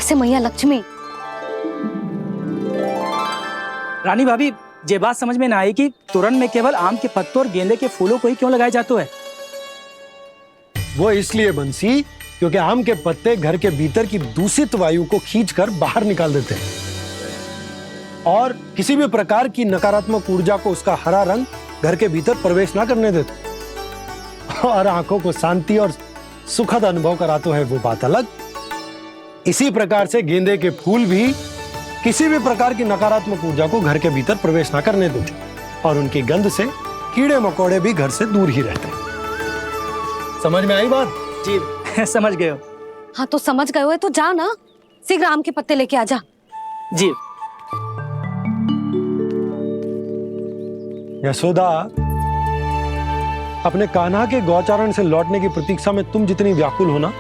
कैसे मैया लक्ष्मी। रानी भाभी, ये बात समझ में ना आई कि तोरण में केवल आम के पत्तों और गेंदे के फूलों को ही क्यों लगाया जाता है? वो इसलिए बंसी, क्योंकि आम के पत्ते घर के भीतर की दूषित वायु को खींचकर बाहर निकाल देते हैं और किसी भी प्रकार की नकारात्मक ऊर्जा को उसका हरा रंग घर के भीतर प्रवेश ना करने देते और आंखों को शांति और सुखद अनुभव कराता है, वो बात अलग। इसी प्रकार से गेंदे के फूल भी किसी भी प्रकार की नकारात्मक ऊर्जा को घर के भीतर प्रवेश ना करने देते और उनकी गंध से कीड़े मकोड़े भी घर से दूर ही रहते हैं। समझ में आई बात? जी समझ गए हो। हाँ तो समझ गए हो तो जा ना, शीघ्र आम के पत्ते लेके आ जा। जी। यशोदा, अपने कान्हा के गौचारण से लौटने की प्रतीक्षा में तुम जितनी व्याकुल हो ना,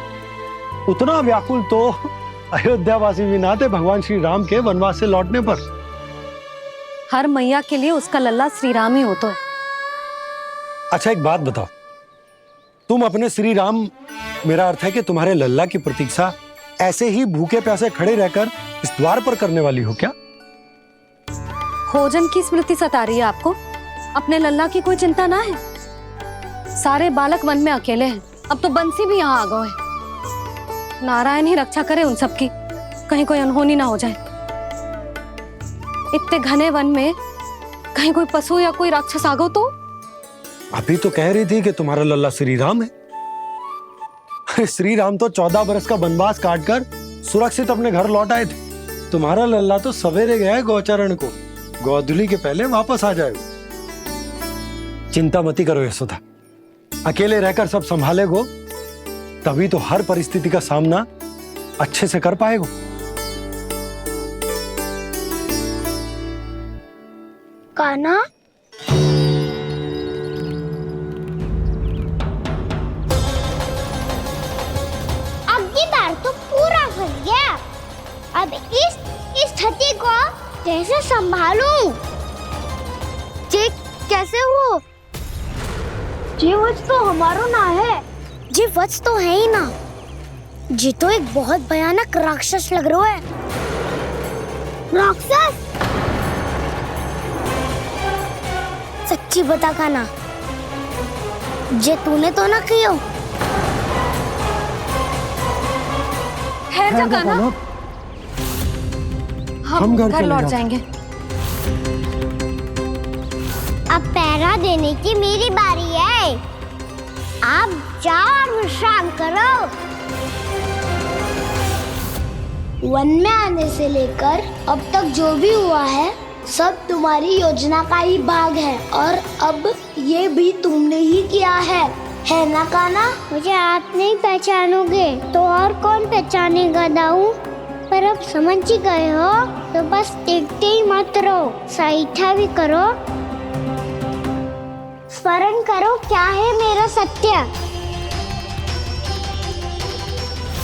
उतना व्याकुल तो अयोध्यावासी भी ना थे भगवान श्री राम के वनवास से लौटने पर। हर मैया के लिए उसका लल्ला श्री राम ही होता है। अच्छा एक बात बताओ, तुम अपने श्री राम, मेरा अर्थ है कि तुम्हारे लल्ला की प्रतीक्षा ऐसे ही भूखे प्यासे खड़े रहकर इस द्वार पर करने वाली हो क्या? भोजन की स्मृति सता रही है आपको? अपने लल्ला की कोई चिंता ना है। सारे बालक वन में अकेले हैं, अब तो बंसी भी यहाँ आ गए हैं। नारायण ही रक्षा करे उन सबकी, कहीं कोई अनहोनी ना हो जाए। इतने घने वन में कहीं कोई पशु या कोई राक्षस आ गो तो? अभी तो कह रही थी कि तुम्हारा लल्ला श्री राम है। श्री राम तो 14 बरस का वनवास काटकर सुरक्षित अपने घर लौट आए थे। तुम्हारा लल्ला तो सवेरे गया है गौचरण को, गोधूली के पहले वापस आ जाएगा। चिंता मती करो यशोदा, अकेले रहकर सब संभालेगो तभी तो हर परिस्थिति का सामना अच्छे से कर पाएगो। कान्हा, अब की बार तो पूरा फंस गया। अब इस स्थिति को कैसे संभालूं? जी कैसे हो? जी वच तो हमारो ना है। जी वच तो है ही ना। जी तो एक बहुत भयानक राक्षस लग रहा है। राक्षस? सच्ची बता कान्हा, जे तूने तो ना कियो? है जा कान्हा, हम घर लौट जाएंगे। अब पहरा देने की मेरी बारी है। आप जाओ और विश्राम करो। वन में आने से लेकर अब तक जो भी हुआ है सब तुम्हारी योजना का ही भाग है और अब ये भी तुमने ही किया है ना कान्हा? मुझे आप नहीं पहचानोगे तो और कौन पहचानेगा दाऊ? पर अब समझ ही गए हो तो बस देखते ही मत रहो, सईठा भी करो। स्मरण करो क्या है मेरा सत्य।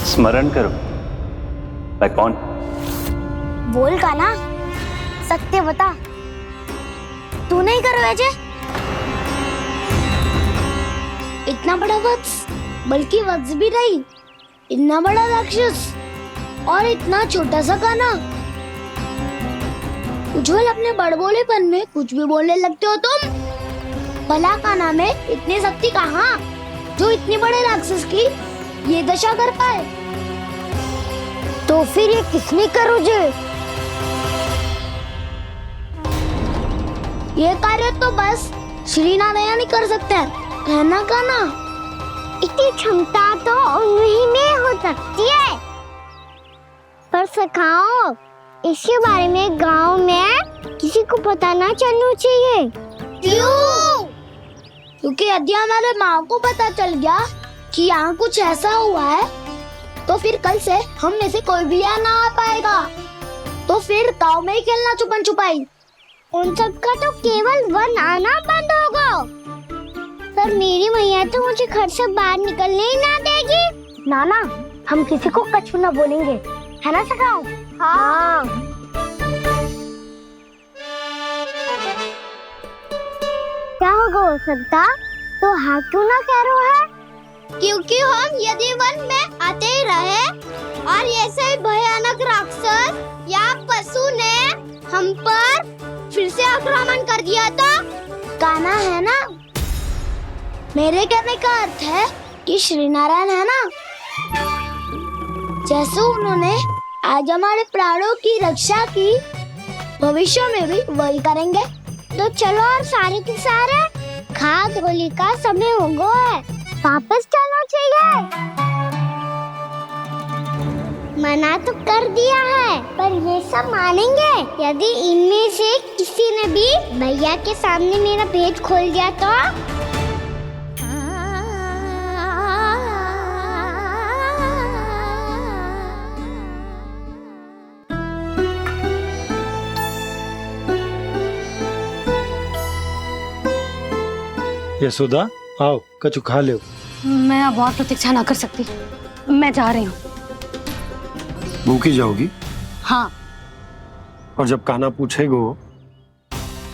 स्मरण करो? मैं कौन? बोल कान्हा, सत्य बता। तू नहीं करो अजय? इतना बड़ा वत्स, बल्कि वत्स भी नहीं, इतना बड़ा राक्षस और इतना छोटा सा कान्हा। उज्जवल अपने बड़बोलेपन में कुछ भी बोलने लगते हो तुम। भला कान्हा में इतनी शक्ति कहाँ जो इतने बड़े राक्षस की ये दशा कर पाए? तो फिर ये किसने करो जे? ये कार्य तो बस श्री नारायण ही कर सकते हैं, है ना कान्हा? इतनी क्षमता तो उन्हीं में हो सकती है, पर सखाओ इसके बारे में गांव में किसी को पता ना चलना चाहिए। क्यों? क्योंकि यदि हमारे माँ को पता चल गया कि यहाँ कुछ ऐसा हुआ है तो फिर कल से हम में से कोई भी यहाँ ना आ पाएगा। तो फिर गांव में ही खेलना छुपन छुपाई। उन सब का तो केवल वन आना बंद होगा। पर मेरी मैया तो मुझे घर से बाहर निकलने ही ना देगी। नाना, हम किसी को कछु ना बोलेंगे, है ना सखाओ? हाँ। क्या होगा हो सकता? तो हाँ क्यों ना कह रहा है? क्योंकि हम यदि वन में आते ही रहे और ऐसे भयानक राक्षस या पशु ने हम पर फिर से आक्रमण कर दिया तो कान्हा है ना, मेरे कहने का अर्थ है कि श्री नारायण है ना, जैसे उन्होंने आज हमारे प्राणों की रक्षा की, भविष्य में भी वही करेंगे। तो चलो और सारे के सारे खाद होली का समय हो गया है, वापस चलो चाहिए। मना तो कर दिया है, पर ये सब मानेंगे यदि इनमें से किसी ने भी भैया के सामने मेरा पेट खोल दिया तो? यशोदा आओ, कछु खा लो। मैं अब और प्रतीक्षा ना कर सकती, मैं जा रही हूँ। भूखी जाओगी? हाँ। और जब कान्हा पूछेगो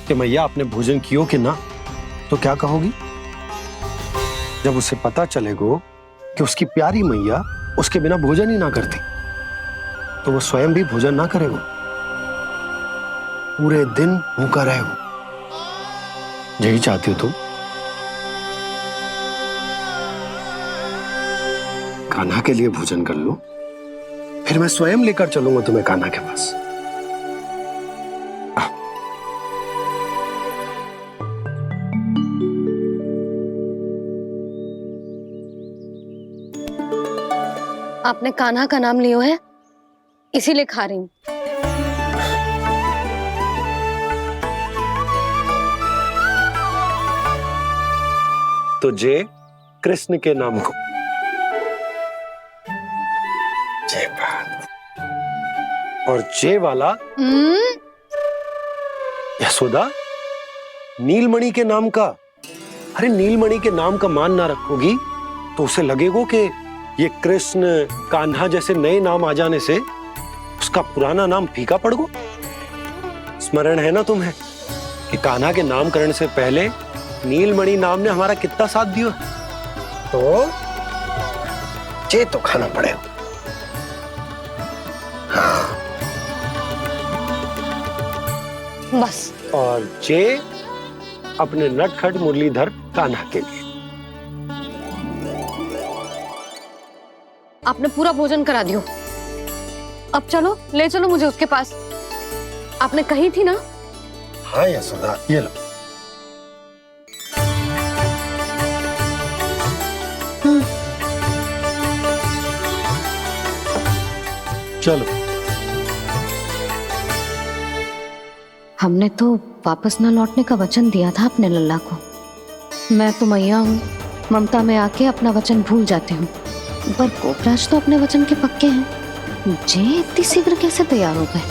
कि मैया आपने भोजन कियो कि ना, तो क्या कहोगी? जब उसे पता चलेगो कि उसकी प्यारी मैया उसके बिना भोजन ही ना करती, तो वो स्वयं भी भोजन ना करेगो, पूरे दिन भूखा रहेगो। यही चाहती हो तुम? कान्हा के लिए भोजन कर लो, फिर मैं स्वयं लेकर चलूंगा तुम्हें कान्हा के पास। आपने कान्हा का नाम लियो है, इसीलिए खा रही हूँ। तो जय कृष्ण के नाम को। जय बात। और जय वाला यशोदा, नीलमणि के नाम का। अरे नीलमणि के नाम का मान ना रखोगी तो उसे लगेगो कि ये कृष्ण कान्हा जैसे नए नाम आ जाने से उसका पुराना नाम फीका पड़ गो। स्मरण है ना तुम्हें कि कान्हा के नामकरण से पहले नीलमणि नाम ने हमारा कितना साथ दिया? तो जे तो खाना पड़ेगा। हाँ। बस। और जे अपने नटखट मुरलीधर कान्हा के लिए। आपने पूरा भोजन करा दियो, अब चलो, ले चलो मुझे उसके पास। आपने कही थी ना? हाँ यशोदा, ये लो। चलो। हमने तो वापस न लौटने का वचन दिया था अपने लल्ला को। मैं तो मैया हूँ, ममता में आके अपना वचन भूल जाती हूँ, पर गोपराज तो अपने वचन के पक्के हैं। जे इतनी शीघ्र कैसे तैयार हो गए?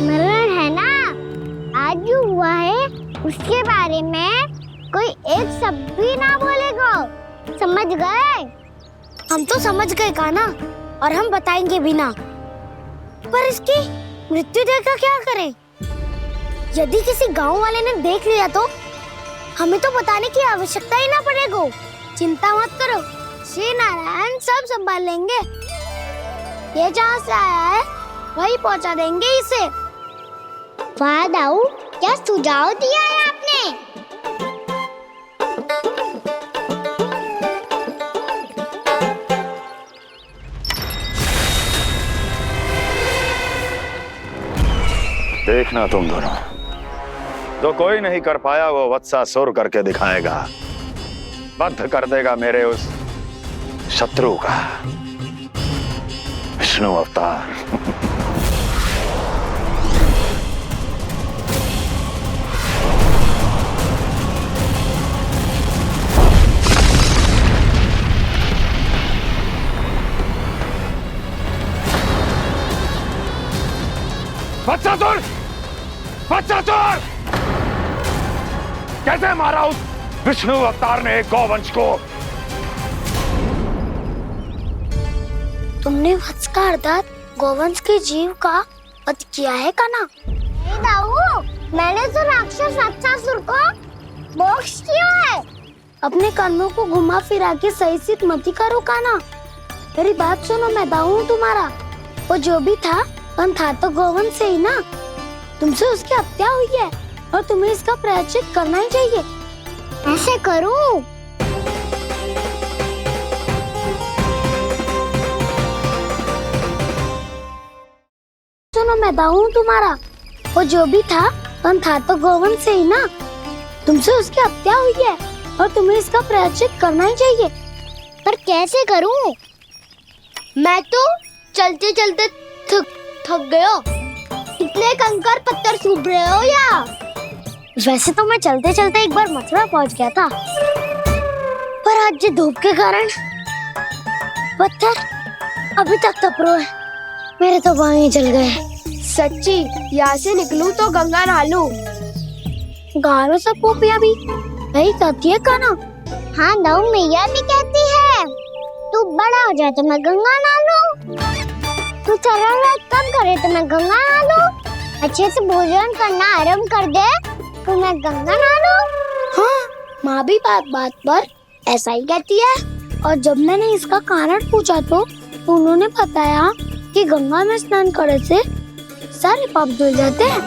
मरण है ना, आज जो हुआ है उसके बारे में कोई एक शब्द भी ना बोलेगा, समझ गए? हम तो समझ गए कान्हा, और हम बताएंगे भी ना। पर इसकी मृत्यु देखकर क्या करें? यदि किसी गांव वाले ने देख लिया तो हमें तो बताने की आवश्यकता ही ना पड़ेगा। चिंता मत करो, श्री नारायण सब संभाल लेंगे। ये जहाँ से आया है वही पहुँचा देंगे इसे। वाह दाऊ, क्या सुझाव दिया है आपने? देखना तुम दोनों, जो कोई नहीं कर पाया वो वत्सासुर करके दिखाएगा, बद्ध कर देगा मेरे उस शत्रु का विष्णु अवतार। वत्सासुर! वत्सासुर! कैसे मारा उस विष्णु अवतार ने गौवंश को? तुमने वत्स का अर्थात गौवंश के जीव का वध किया है कान्हा? नहीं दाऊ, मैंने तो राक्षस वत्सासुर को मोक्ष क्यों है? अपने कर्मों को घुमा फिरा के सही सिद्ध मति का रोकाना। मेरी बात सुनो, मैं दाऊ हूँ तुम्हारा। वो जो भी था तो गोवंश से ही ना। तुमसे उसकी हत्या हुई है और तुम्हें इसका प्रायश्चित करना ही चाहिए। ऐसे करूं? सुनो, मैं दाऊ हूँ तुम्हारा। वो जो भी था तो गोवंश से ही ना। तुमसे उसकी हत्या हुई है और तुम्हें इसका प्रायश्चित करना ही चाहिए। पर कैसे करूं? मैं तो चलते चलते थक गया। इतने कंकर पत्थर सूख रहे हो या? वैसे तो मैं चलते चलते एक बार मथुरा पहुंच गया था, पर आज धूप के कारण पत्थर अभी तक तप रहे हैं। मेरे तो पाँव ही जल गए। सच्ची, यहाँ से निकलूं तो गंगा नहा लूं। गालों से पोपिया भी यही कहती है काना। हाँ, दाऊ मैया भी कहती है तू बड़ा हो जाए तो मैं गंगा नहा लूं, तू चरण व्रत कम करे तो मैं गंगा नहा लूं, अच्छे से भोजन करना आरंभ कर दे तो मैं गंगा नहा लूं। हाँ, माँ भी बात बात पर ऐसा ही कहती है। और जब मैंने इसका कारण पूछा तो उन्होंने बताया कि गंगा में स्नान करने से सारे पाप धुल जाते हैं।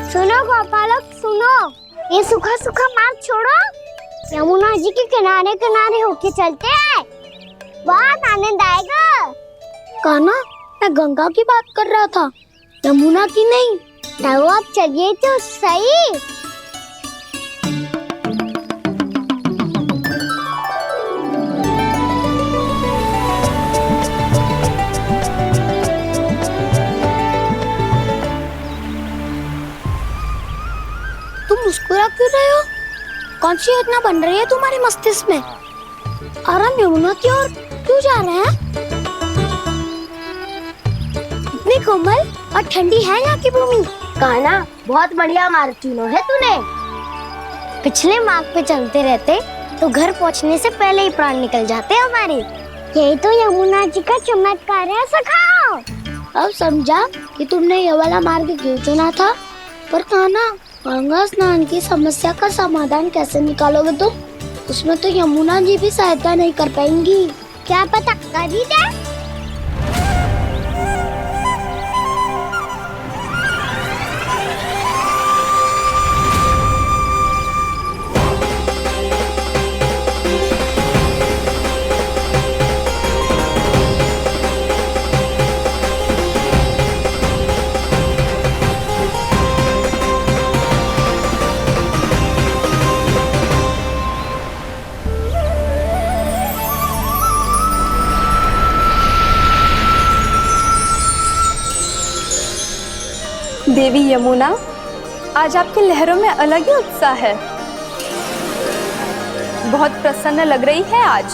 सुनो गोपालक, सुनो, ये सूखा सूखा मार्ग छोड़ो, यमुना जी के किनारे किनारे होके चलते हैं, बहुत आनंद आएगा। कान्हा, मैं गंगा की बात कर रहा था, यमुना की नहीं। तो आप चलिए तो सही। तुम मुस्कुरा क्यों रहे हो? कौन सी योजना बन रही है तुम्हारे मस्तिष्क में? और हम यमुना की ओर क्यों जा रहे हैं? इतनी कोमल और ठंडी है यहाँ की भूमि। कान्हा, बहुत बढ़िया मार्ग चुना है तूने। पिछले मार्ग पे चलते रहते तो घर पहुँचने से पहले ही प्राण निकल जाते हमारे। यही तो यमुना जी का चमत्कार है सखा। अब समझा कि तुमने ये वाला मार्ग क्यों चुना था। पर कान्हा, गंगा स्नान की समस्या का समाधान कैसे निकालोगे तुम? उसमें तो यमुना जी भी सहायता नहीं कर पाएंगी। क्या पता कर ही दे। देवी यमुना, आज आपकी लहरों में अलग ही उत्साह है। बहुत प्रसन्न लग रही है आज।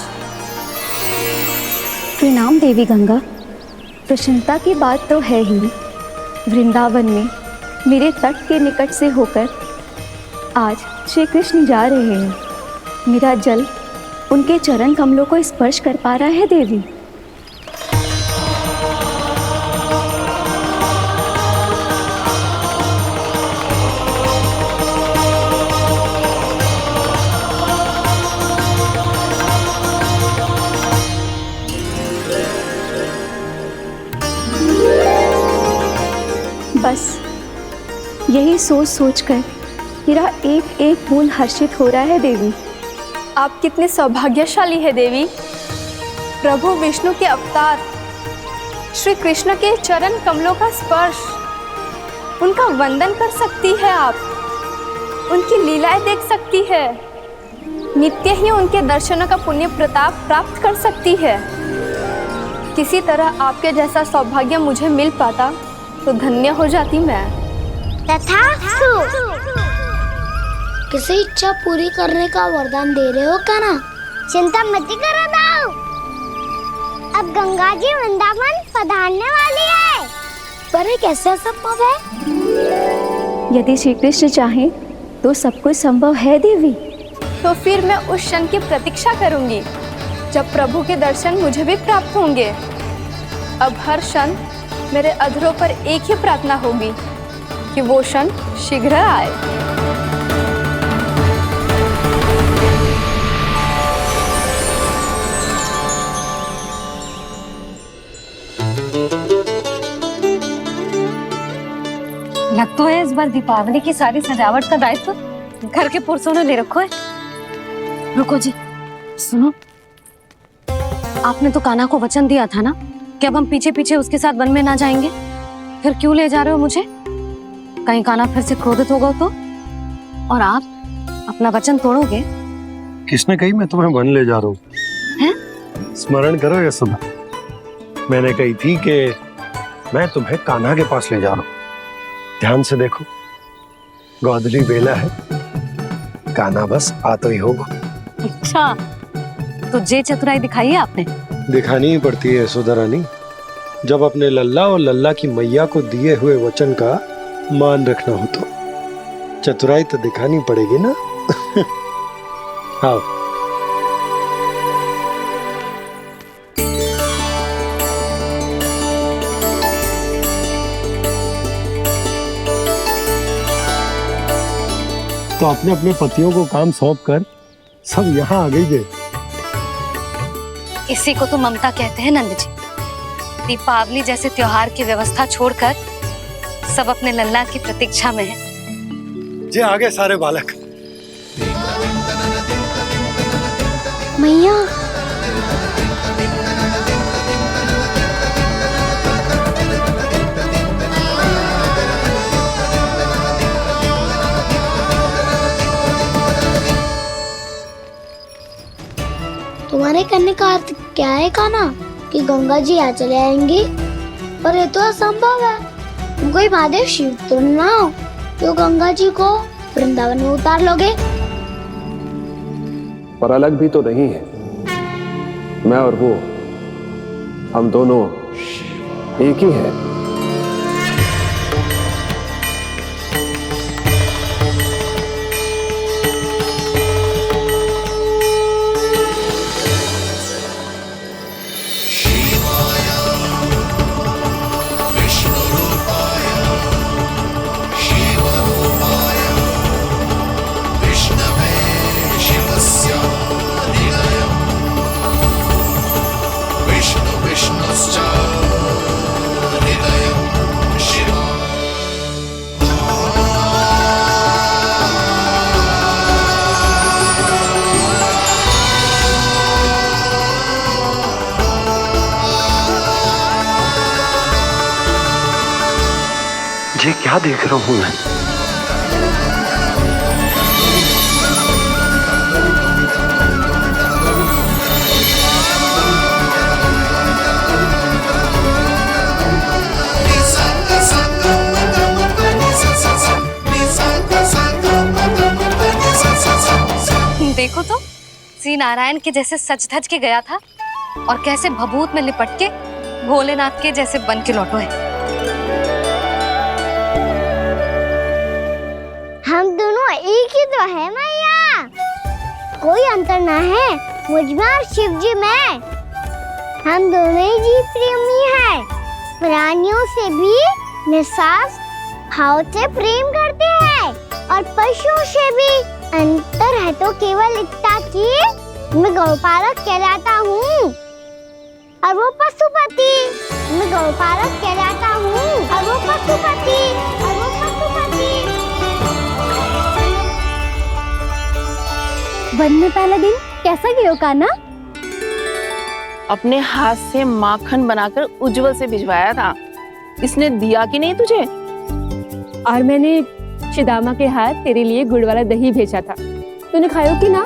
प्रणाम देवी गंगा। प्रसन्नता की बात तो है ही। वृंदावन में मेरे तट के निकट से होकर आज श्री कृष्ण जा रहे हैं। मेरा जल उनके चरण कमलों को स्पर्श कर पा रहा है देवी। बस यही सोच सोचकर मेरा एक एक बूंद हर्षित हो रहा है देवी। आप कितने सौभाग्यशाली है देवी। प्रभु विष्णु के अवतार श्री कृष्ण के चरण कमलों का स्पर्श, उनका वंदन कर सकती है आप, उनकी लीलाएं देख सकती है, नित्य ही उनके दर्शनों का पुण्य प्रताप प्राप्त कर सकती है। किसी तरह आपके जैसा सौभाग्य मुझे मिल पाता तो धन्य हो जाती मैं। तथास्तु। किसी इच्छा पूरी करने का वरदान दे रहे हो क्या ना? चिंता मत करो दाऊ। अब गंगा जी वृंदावन पधारने वाली है। पर ये कैसे संभव है? यदि श्री कृष्ण चाहे तो सब कुछ संभव है देवी। तो फिर मैं उस क्षण की प्रतीक्षा करूंगी जब प्रभु के दर्शन मुझे भी प्राप्त होंगे। अब हर क्षण मेरे अधरों पर एक ही प्रार्थना होगी कि वो क्षण शीघ्र आए। लग तो है इस बार दीपावली की सारी सजावट का दायित्व घर के पुरुषों ने ले रखो है। रुको जी, सुनो, आपने तो कान्हा को वचन दिया था ना कि अब हम पीछे पीछे उसके साथ वन में ना जाएंगे, फिर क्यों ले जा रहे हो मुझे? कहीं कान्हा फिर से क्रोधित होगा तो? और आप अपना वचन तोड़ोगे? किसने कही मैं तुम्हें वन ले जा रहा हूँ? हैं? स्मरण करो ये सुबह, मैंने कही थी कि मैं तुम्हें कान्हा के पास ले जा रहा हूँ। ध्यान से देखो, गोधली बेला है, कान्हा बस आ तो ही होगा। अच्छा, तो जे चतुराई दिखाई है आपने? दिखानी ही पड़ती है यशोदा रानी, जब अपने लल्ला और लल्ला की मैया को दिए हुए वचन का मान रखना हो तो चतुराई तो दिखानी पड़ेगी ना। हाँ, तो अपने अपने पतियों को काम सौंप कर सब यहाँ आ गई है। इसी को तो ममता कहते हैं नंद जी। दीपावली जैसे त्योहार की व्यवस्था छोड़कर सब अपने लल्ला की प्रतीक्षा में हैं। जे आगे सारे बालक। मैया, तुम्हारे कहने का अर्थ क्या है कान्हा? कि गंगा जी यहाँ चले आएंगी? पर ये तो असंभव है। तुम कोई महादेव शिव तो ना हो जो गंगा जी को वृंदावन में उतार लोगे? पर अलग भी तो नहीं है। मैं और वो, हम दोनों एक ही हैं। ये क्या देख रहा हूँ मैं? देखो तो, श्री नारायण के जैसे सज धज के गया था और कैसे भभूत में लिपट के भोलेनाथ के जैसे बन के लौटो है। हम दोनों एक ही तो है मैया, कोई अंतर ना है मुझ में और शिव जी में। हम दोनों ही जीव प्रेमी हैं, प्राणियों से भी निस्सास भाव से प्रेम करते हैं और पशुओं से भी। अंतर है तो केवल इतना कि मैं गौपालक कहलाता हूँ और वो पशुपति। मैं गौपालक कहलाता हूँ और वो पशुपति। वन में पहला दिन कैसा गया कान्हा? अपने हाथ से माखन बनाकर उज्जवल से भिजवाया था। इसने दिया कि नहीं तुझे? और मैंने शिदामा के हाथ तेरे लिए गुड़ वाला दही भेजा था, तूने खायो कि ना?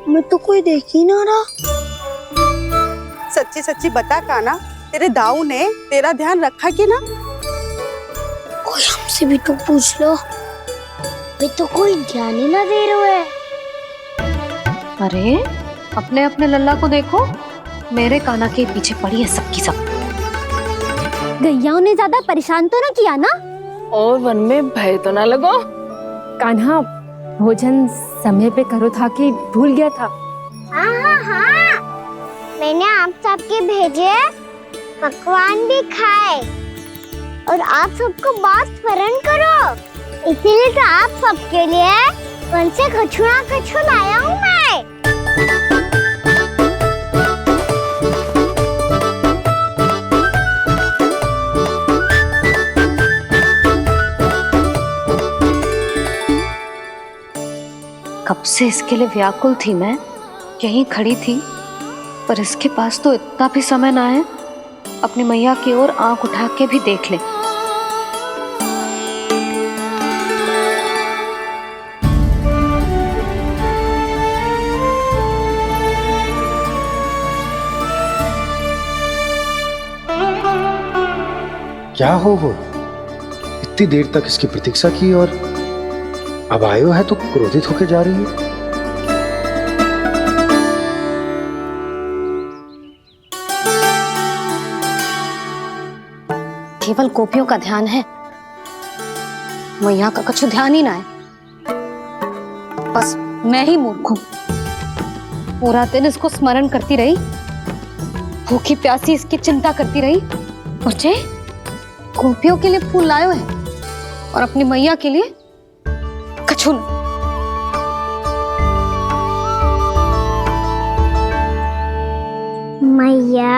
मैं तो कोई देख ही ना रहा। सच्ची सच्ची बता कान्हा, तेरे दाऊ ने तेरा ध्यान रखा कि ना? कोई हमसे भी तो पूछ लो, वे तो कोई ध्यान ही ना दे रहे है। अरे अपने अपने लल्ला को देखो, मेरे कान्हा के पीछे पड़ी है सबकी सब। गैयाओं ने ज्यादा परेशान तो ना किया ना? और वन में भय तो ना लगो? कान्हा भोजन समय पे करो था कि भूल गया था? हाँ, मैंने आप सबके भेजे पकवान भी खाए और आप सबको बहुत स्मरण करो, इसीलिए तो आप सबके लिए वन से कछुआ लाया हूँ मैं। कब से इसके लिए व्याकुल थी मैं, यहीं खड़ी थी, पर इसके पास तो इतना भी समय ना है अपनी मैया की ओर आंख उठा के भी देख ले। क्या हो वो? इतनी देर तक इसकी प्रतीक्षा की और अब आयो है तो क्रोधित होकर जा रही है। केवल गोपियों का ध्यान है, मैया का कुछ ध्यान ही ना है। बस मैं ही मूर्ख हूं, पूरा दिन इसको स्मरण करती रही, भूखी प्यासी इसकी चिंता करती रही, और जे गोपियों के लिए फूल लायो है और अपनी मैया के लिए कछु न। मैया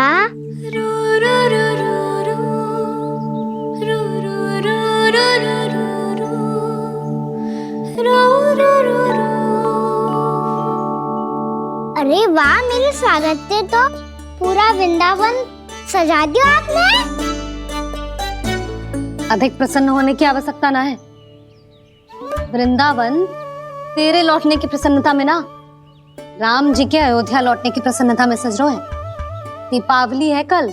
अरे वाह, मेरे स्वागत से तो पूरा वृंदावन सजा दिया आपने। अधिक प्रसन्न होने की आवश्यकता ना है, वृंदावन तेरे लौटने की प्रसन्नता में ना, राम जी के अयोध्या लौटने की प्रसन्नता में सज रहा है। दीपावली है कल।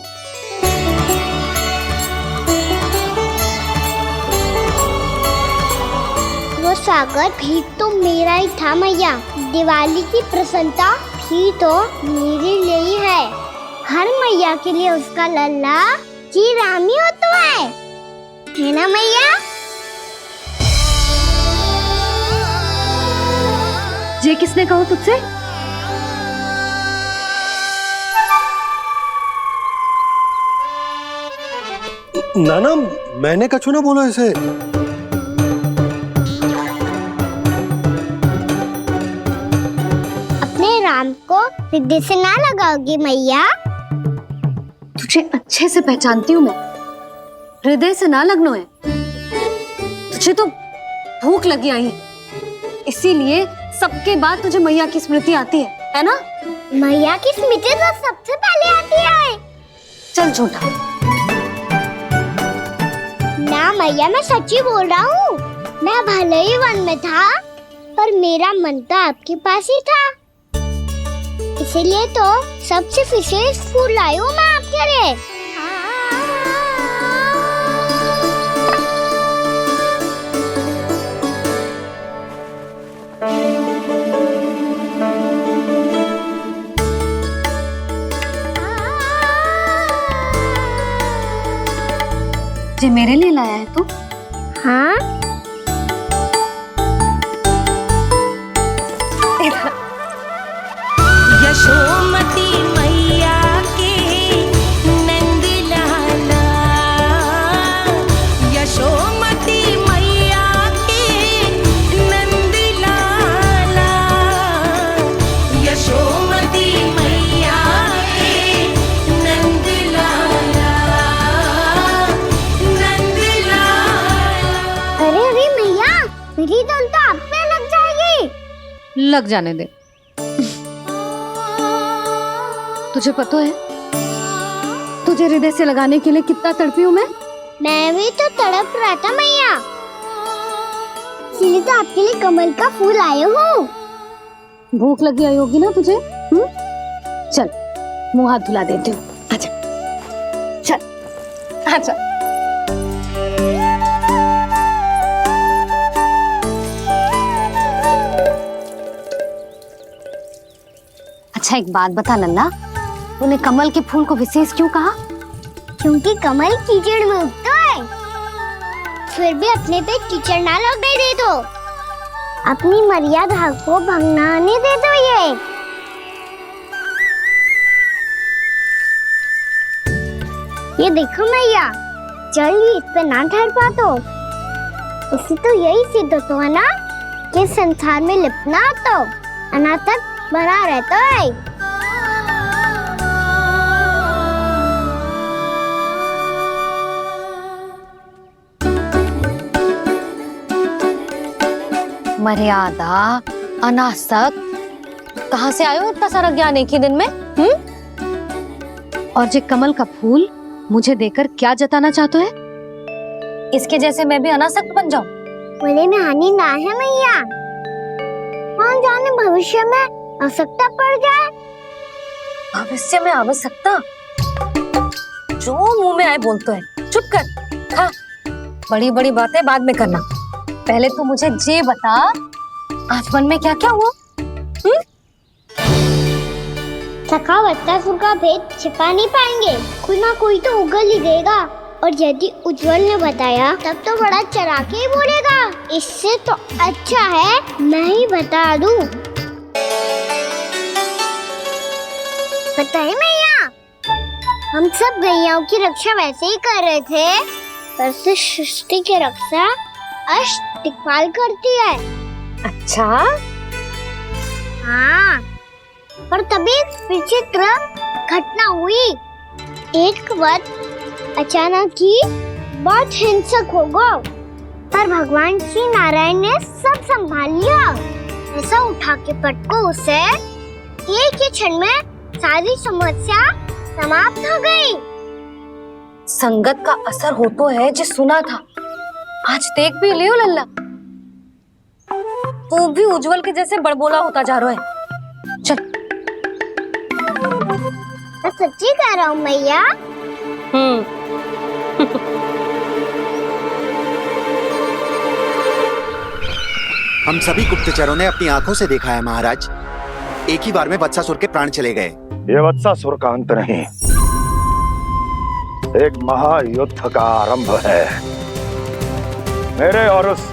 वो स्वागत भी तो मेरा ही था मैया, दिवाली की प्रसन्नता भी तो मेरे लिए ही है। हर मैया के लिए उसका लल्ला जी राम ही होता है ना मैया? ये किसने कहा तुझसे? नाना, मैंने कछु ना बोला इसे। अपने राम को हृदय से ना लगाओगी मैया? तुझे अच्छे से पहचानती हूँ मैं, हृदय से ना लगनो है। तुझे तो भूख लगी आई, इसीलिए सबके बाद तुझे मैया की स्मृति आती है ना? मैया की स्मृति तो सबसे पहले आती है। चल झूठा ना मैया, मैं सच्ची बोल रहा हूँ। मैं भले ही वन में था, पर मेरा मन तो आपके पास ही था, इसीलिए तो सबसे विशेष फूल लाई हूँ मैं आपके लिए। जे मेरे लिए लाया है तू? हाँ, यशोमती मैया के नंद लाला, यशोमती मैया के नंद लाला, यशोमती मैया के नंद लाला, नंद लाला। अरे अरे मैया, मेरी धुन तो आप पे लग जाएगी। लग जाने दे। तुझे पता है तुझे हृदय से लगाने के लिए कितना तड़पी हूँ मैं भी तो तड़प रहा था मैया, इसीलिए तो आपके लिए कमल का फूल आए हूँ। भूख लगी आई होगी ना तुझे? चल मुंह हाथ धुला देती हूँ, आजा चल आजा। अच्छा एक बात बता लल्ला, तूने कमल के फूल को विशेष क्यों कहा? क्योंकि कमल कीचड़ में उगता है, फिर भी अपने पे कीचड़ ना लगने दे दो, अपनी मर्यादा को भंग ना आने दे दो। ये ये देखो मैया, जल भी इस पे ना ठहर पा तो उससे तो यही सिद्ध होता है ना कि संसार में लिपना तो अनाथ तक बना रहता है। मर्यादा, अनासक, कहाँ से आयो इतना सारा ज्ञान एक ही दिन में? और जे कमल का फूल मुझे देकर क्या जताना चाहते है? इसके जैसे मैं भी अनासक्त बन जाऊं? बोले में हानि ना है मैया, कौन जाने भविष्य में आवश्यकता पड़ जाए। भविष्य में आवश्यकता? जो मुंह में आए बोलते हैं, चुप कर। हाँ, बड़ी बड़ी बातें बाद में करना, पहले तो मुझे ये बता आज मन में क्या क्या हुआ? सखा बत्तासुर का भेद छिपा नहीं पाएंगे, कोई ना कोई तो उगल ही देगा। और यदि उज्जवल ने बताया तब तो बड़ा चढ़ा के ही बोलेगा। इससे तो अच्छा है मैं ही बता दूं। बताइए मैया, हम सब गैयाओं की रक्षा वैसे ही कर रहे थे, पर से सृष्टि की रक्षा अष्टदिक्पाल करती है। अच्छा? हाँ, पर तभी विचित्र घटना हुई। एक वक्त अचानक ही बहुत हिंसक हो गया, पर भगवान श्री नारायण ने सब संभाल लिया। ऐसा उठा के पटको उसे, एक ही क्षण में सारी समस्या समाप्त हो गई। संगत का असर हो तो है जो सुना था, आज देख भी लियो लल्ला, तू भी उज्जवल के जैसे बड़बोला होता जा रहा है। चल। मैं सच्ची कह रहा हूँ मैया। हम सभी गुप्तचरों ने अपनी आंखों से देखा है महाराज, एक ही बार में वत्सासुर के प्राण चले गए। ये वत्सासुर का अंत नहीं, एक महायुद्ध का आरंभ है। मेरे और उस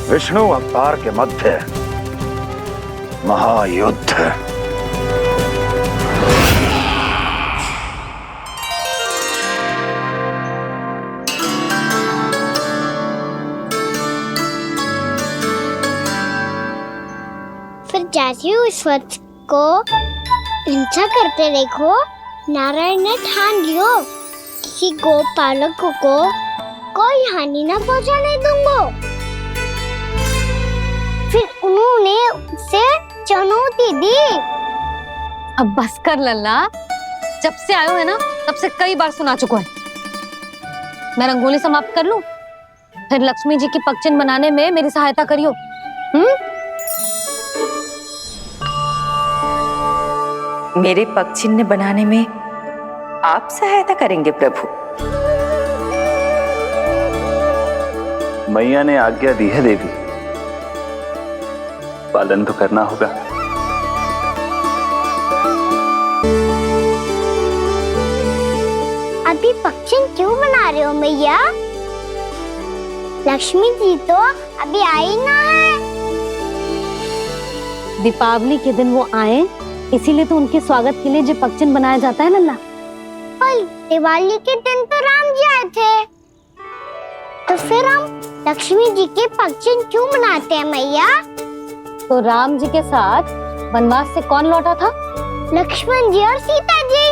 विष्णु अवतार के मध्य महायुद्ध। फिर जैसे ही उस वक्त को हिंसा करते देखो, नारायण ने ठान लियो किसी गोपालक को कोई हानि न पहुंचाने दूंगा। फिर उन्होंने उसे चुनौती दी। अब बस कर लल्ला, जब से आयो है ना तब से कई बार सुना चुका है। मैं रंगोली समाप्त कर लूं, फिर लक्ष्मी जी की पगचिन बनाने में मेरी सहायता करियो। मेरे पगचिन्ह बनाने में आप सहायता करेंगे प्रभु? मैया ने आज्ञा दी है देवी, पालन तो करना होगा। अभी पगचिन क्यों बना रहे हो मैया? लक्ष्मी जी तो अभी आई ना है। दीपावली के दिन वो आए, इसीलिए तो उनके स्वागत के लिए जो पगचिन बनाया जाता है लल्ला। पर दिवाली के दिन तो राम जी आए थे, तो फिर हम लक्ष्मी जी के पगचिन क्यों बनाते हैं मैया? तो राम जी के साथ वनवास से कौन लौटा था? लक्ष्मण जी और सीता जी।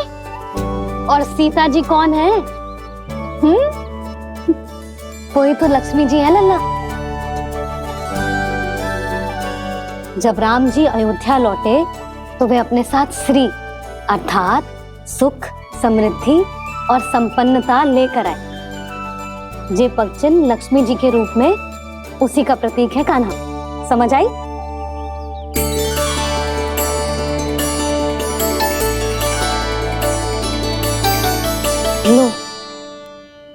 और सीता जी कौन है? वही तो लक्ष्मी जी है लल्ला। जब राम जी अयोध्या लौटे तो वे अपने साथ श्री अर्थात सुख, समृद्धि और संपन्नता लेकर आए। जे पगचिन लक्ष्मी जी के रूप में उसी का प्रतीक है कान्हा। समझ आई? लो,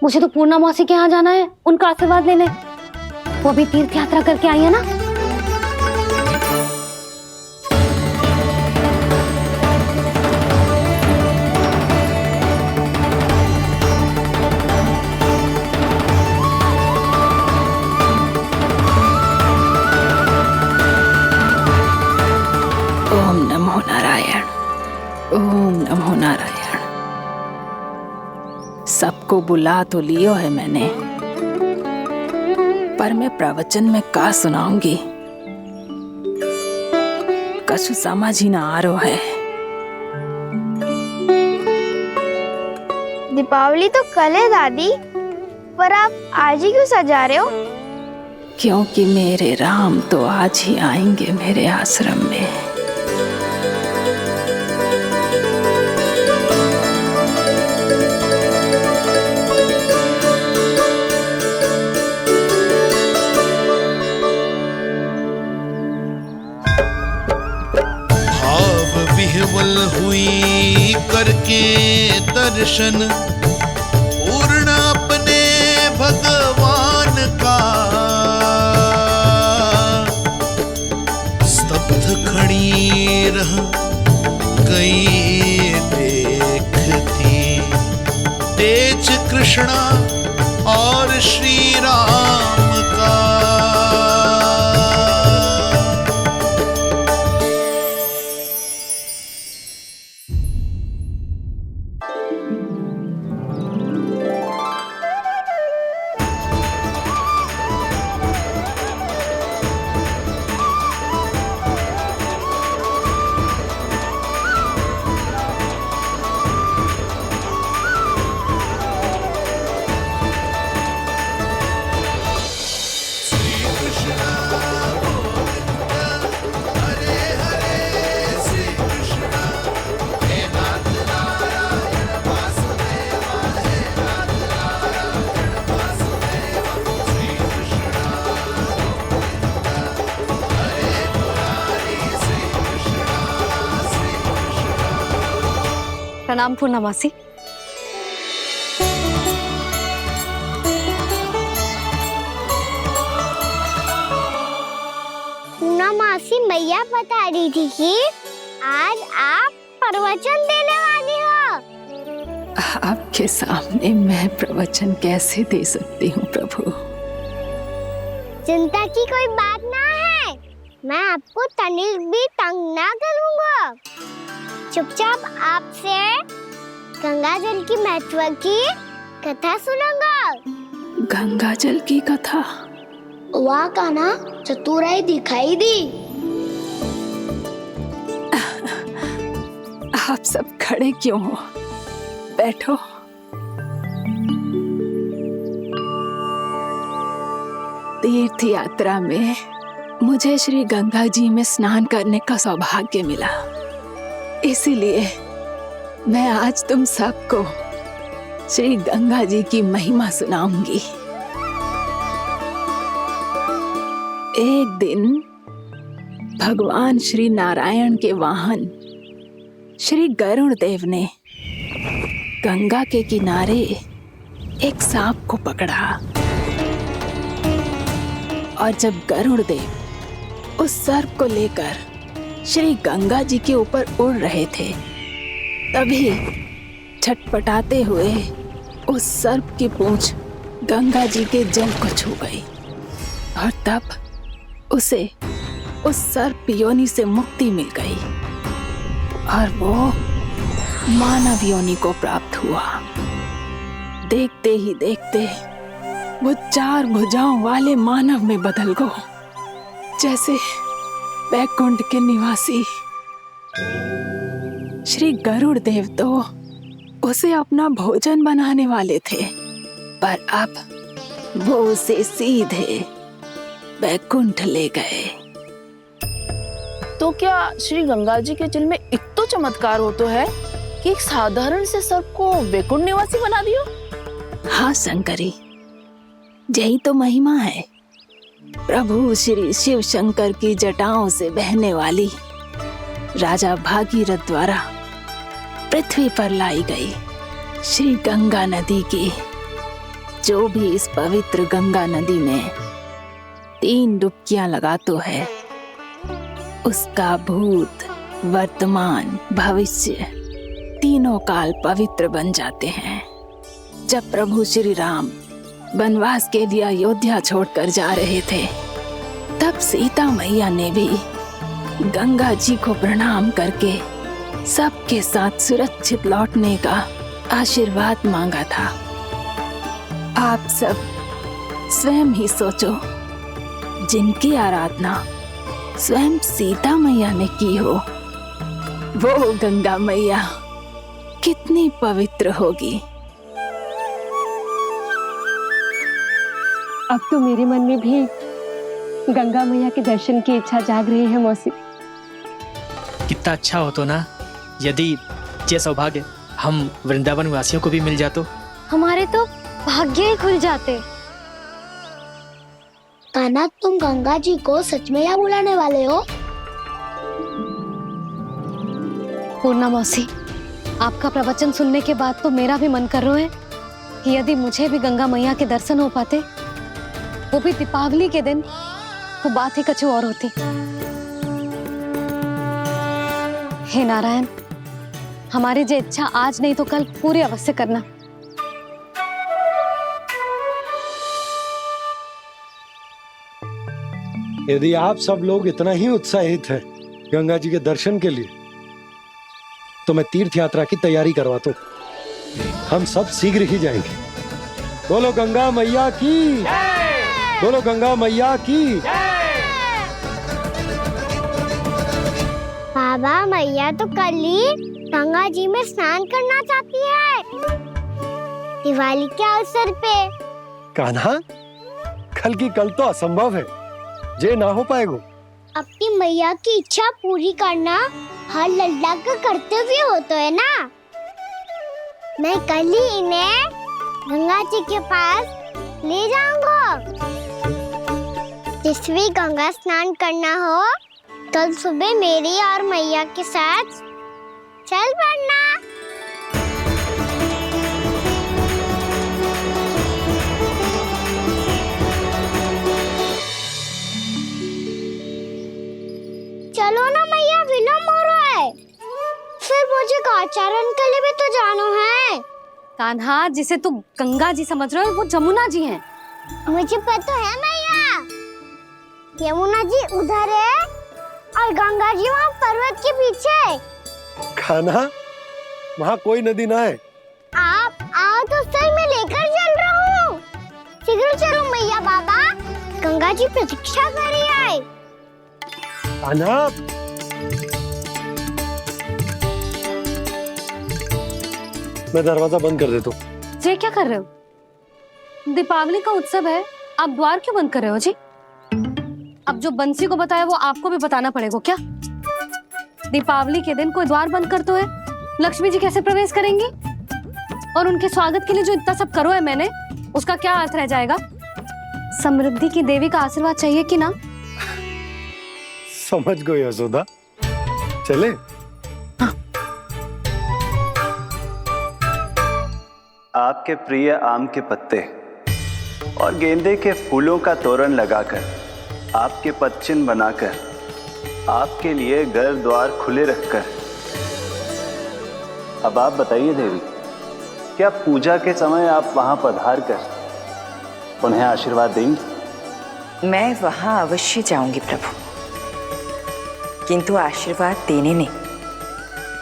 मुझे तो पूर्णा मौसी के यहाँ जाना है, उनका आशीर्वाद लेने। वो भी तीर्थ यात्रा करके आई है ना। ओम नमो नारायण, ओम नमो नारायण। सबको बुला तो लियो है मैंने, पर मैं प्रवचन में का सुनाऊंगी, कछु समझ ही ना आ रहा है। दीपावली तो कल है दादी, पर आप आज ही क्यों सजा रहे हो? क्योंकि मेरे राम तो आज ही आएंगे मेरे आश्रम में। विह्वल हुई करके दर्शन, पूर्ण अपने भगवान का, स्तब्ध खड़ी रह गई देखती तेज कृष्णा और श्री राम का। प्रणाम पूर्णा मासी। पूर्णा मासी मैया बता रही थी कि आज आप प्रवचन देने वाली हो। आपके सामने मैं प्रवचन कैसे दे सकती हूँ प्रभु? चिंता की कोई बात ना है, मैं आपको तनिक भी तंग ना करूँगा। चुपचाप आपसे गंगा जल की महत्व की कथा सुनूंगा। गंगा जल की कथा? वहाँ का ना चतुराई दिखाई दी। आप सब खड़े क्यों हो? बैठो। तीर्थ यात्रा में मुझे श्री गंगा जी में स्नान करने का सौभाग्य मिला, इसीलिए मैं आज तुम सबको श्री गंगा जी की महिमा सुनाऊंगी। एक दिन भगवान श्री नारायण के वाहन श्री गरुड़ देव ने गंगा के किनारे एक सांप को पकड़ा, और जब गरुड़ देव उस सर्प को लेकर श्री गंगा जी के ऊपर उड़ रहे थे, तभी छटपटाते हुए उस सर्प की पूंछ गंगा जी के जल को छू गई, और तब उसे उस सर्प योनि से मुक्ति मिल गई और वो मानव योनि को प्राप्त हुआ। देखते ही देखते वो 4 भुजाओं वाले मानव में बदल गो, जैसे वैकुंठ के निवासी। श्री गरुड़ देव तो उसे अपना भोजन बनाने वाले थे, पर अब वो उसे सीधे वैकुंठ ले गए। तो क्या श्री गंगा जी के जल में इतना चमत्कार हो तो है कि एक साधारण से सर्प को वैकुंठ निवासी बना दियो? हाँ शंकरी, यही तो महिमा है। प्रभु श्री शिव शंकर की जटाओं से बहने वाली राजा भागीरथ द्वारा पृथ्वी पर लाई गई श्री गंगा नदी की, जो भी इस पवित्र गंगा नदी में 3 डुबकियां लगातो है, उसका भूत, वर्तमान, भविष्य तीनों काल पवित्र बन जाते हैं। जब प्रभु श्री राम वनवास के लिए अयोध्या छोड़कर जा रहे थे, तब सीता मैया ने भी गंगा जी को प्रणाम करके सबके साथ सुरक्षित लौटने का आशीर्वाद मांगा था। आप सब स्वयं ही सोचो, जिनकी आराधना स्वयं सीता मैया ने की हो, वो गंगा मैया कितनी पवित्र होगी। अब तो मेरे मन में भी गंगा मैया के दर्शन की इच्छा जाग रही है मौसी। कितना अच्छा हो तो ना यदि ये सौभाग्य हम वृंदावन वासियों को भी मिल जातो। हमारे तो भाग्य ही खुल जाते। कान्हा, तुम गंगा जी को सच में यहाँ बुलाने वाले हो? पूर्णा मौसी, आपका प्रवचन सुनने के बाद तो मेरा भी मन कर रहा है कि यदि मुझे भी गंगा मैया के दर्शन हो पाते, वो भी दीपावली के दिन, तो बात ही कुछ और होती। हे नारायण, हमारी जो इच्छा आज नहीं तो कल पूरी अवश्य करना। यदि आप सब लोग इतना ही उत्साहित हैं गंगा जी के दर्शन के लिए, तो मैं तीर्थ यात्रा की तैयारी करवाता हूँ। हम सब शीघ्र ही जाएंगे। बोलो गंगा मैया की, बोलो गंगा मैया की। बाबा, मैया तो कल ही गंगा जी में स्नान करना चाहती है, दिवाली के अवसर पे। कान्हा, कल की कल तो असंभव है, जे ना हो पाएगा। अपनी मैया की इच्छा पूरी करना हर लल्ला का कर्तव्य होता है ना। मैं कल ही इन्हें गंगा जी के पास ले जाऊंगा। जिस भी गंगा स्नान करना हो, कल सुबह मेरी और मैया के साथ चल पड़ना। चलो ना मैया, विलम्ब हो रहा है। फिर मुझे आचरण के लिए भी तो जाना है। कान्हा, जिसे तू गंगा जी समझ रहे हो, वो जमुना जी हैं। मुझे पता है मैया, यमुना जी उधर है और गंगा जी वहाँ पर्वत के पीछे। कान्हा, वहाँ कोई नदी ना है। आप आओ तो सही, मैं लेकर चल रहा हूँ। शीघ्र चलो मैया। बाबा, गंगा जी प्रतीक्षा कर रही है। कान्हा, मैं दरवाजा बंद कर देता हूँ। जी क्या कर रहे हो? दीपावली का उत्सव है, आप द्वार क्यों बंद कर रहे हो जी? अब जो बंसी को बताया वो आपको भी बताना पड़ेगा क्या? दीपावली के दिन कोई द्वार बंद कर तो है, लक्ष्मी जी कैसे प्रवेश करेंगी? और उनके स्वागत के लिए जो इतना सब करो है मैंने, उसका क्या अर्थ रह जाएगा? समृद्धि की देवी का आशीर्वाद चाहिए कि ना? समझ गई यशोदा, चले। आपके प्रिय आम के पत्ते और गेंदे के फूलों का तोरण लगाकर, आपके पदचिन्ह बनाकर, आपके लिए घर द्वार खुले रखकर, अब आप बताइए देवी, क्या पूजा के समय आप वहां पधार कर उन्हें आशीर्वाद देंगी? मैं वहां अवश्य जाऊंगी प्रभु, किंतु आशीर्वाद देने नहीं,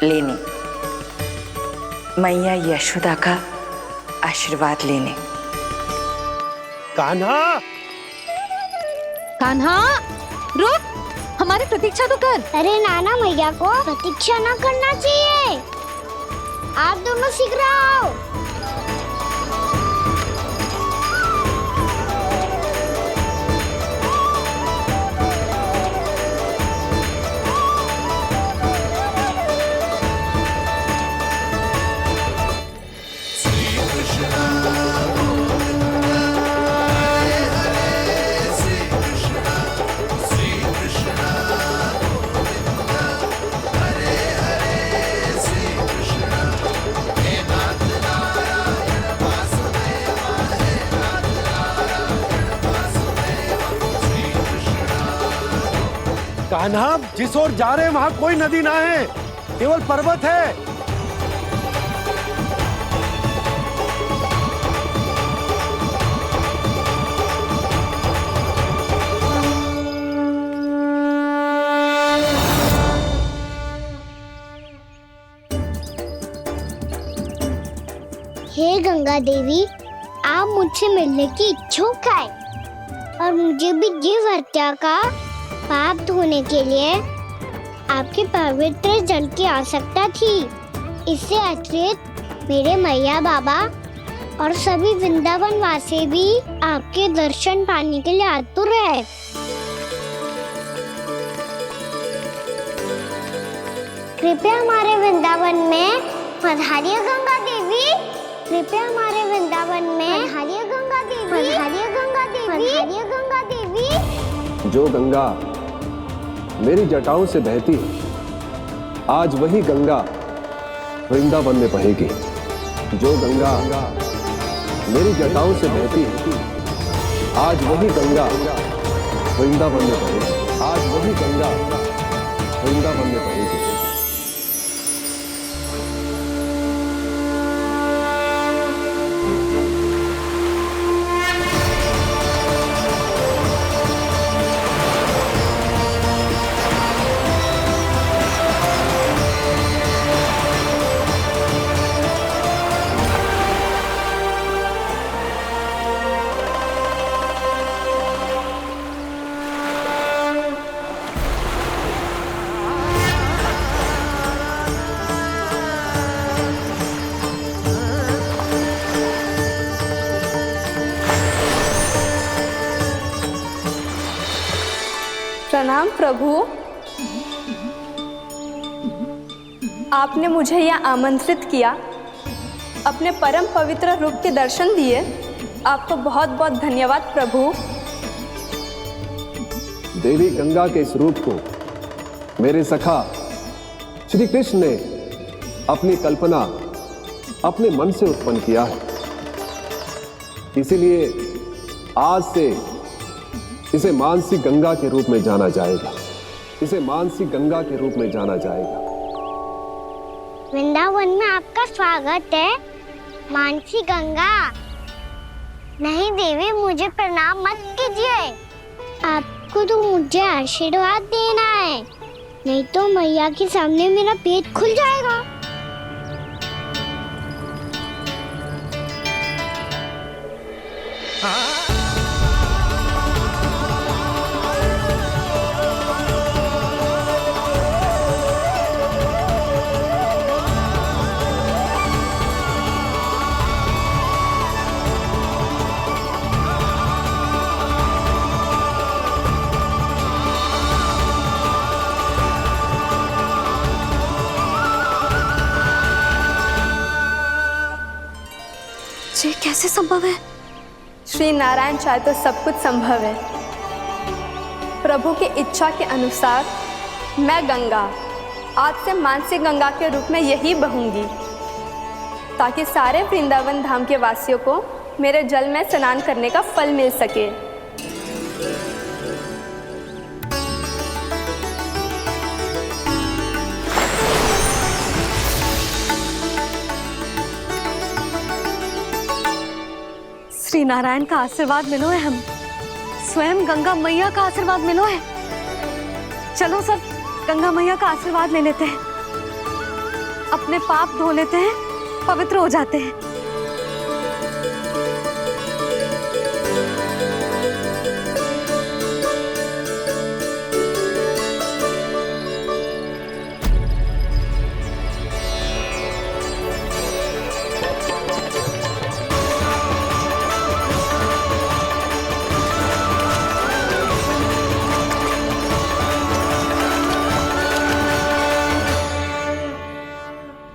लेने, मैया यशोदा का आशीर्वाद लेने। कान्हा, कान्हा, रुक, हमारी प्रतीक्षा तो कर। अरे नाना, मैया को प्रतीक्षा न करना चाहिए। आप दोनों शीघ्र आओ। कान्हा, जिस ओर जा रहे हैं वहां कोई नदी ना है, केवल पर्वत है। गंगा देवी, आप मुझसे मिलने की इच्छुक है और मुझे भी जीव हत्या का पाप धोने के लिए आपके पवित्र जल की आवश्यकता थी। इससे अतिरिक्त मेरे मैया बाबा और सभी वृंदावन वासी भी आपके दर्शन पाने के लिए आतुर है। कृपया हमारे वृंदावन में पधारिए गंगा देवी। कृपया हमारे वृंदावन में पधारिए गंगा देवी। पधारिए गंगा देवी। पधारिए गंगा देवी। जो गंगा मेरी जटाओं से बहती है, आज वही गंगा वृंदावन में बहेगी। जो गंगा मेरी जटाओं से बहती है, आज वही गंगा वृंदावन में बहेगी। आज वही गंगा वृंदावन में बहेगी। प्रणाम प्रभु। आपने मुझे यह आमंत्रित किया, अपने परम पवित्र रूप के दर्शन दिए। आपको बहुत बहुत धन्यवाद प्रभु। देवी गंगा के इस रूप को मेरे सखा श्री कृष्ण ने अपनी कल्पना अपने मन से उत्पन्न किया है। इसीलिए आज से इसे मानसी गंगा के रूप में जाना जाएगा। इसे मानसी गंगा के रूप में जाना जाएगा। वृंदावन में आपका स्वागत है मानसी गंगा। नहीं देवी, मुझे प्रणाम मत कीजिए। आपको तो मुझे आशीर्वाद देना है, नहीं तो मैया के सामने मेरा पेट खुल जाएगा। ये कैसे संभव है? श्री नारायण चाहे तो सब कुछ संभव है। प्रभु की इच्छा के अनुसार मैं गंगा आज से मानसी गंगा के रूप में यही बहूंगी, ताकि सारे वृंदावन धाम के वासियों को मेरे जल में स्नान करने का फल मिल सके। श्री नारायण का आशीर्वाद मिलो है, हम स्वयं गंगा मैया का आशीर्वाद मिलो है। चलो सब गंगा मैया का आशीर्वाद ले लेते हैं, अपने पाप धो लेते हैं, पवित्र हो जाते हैं।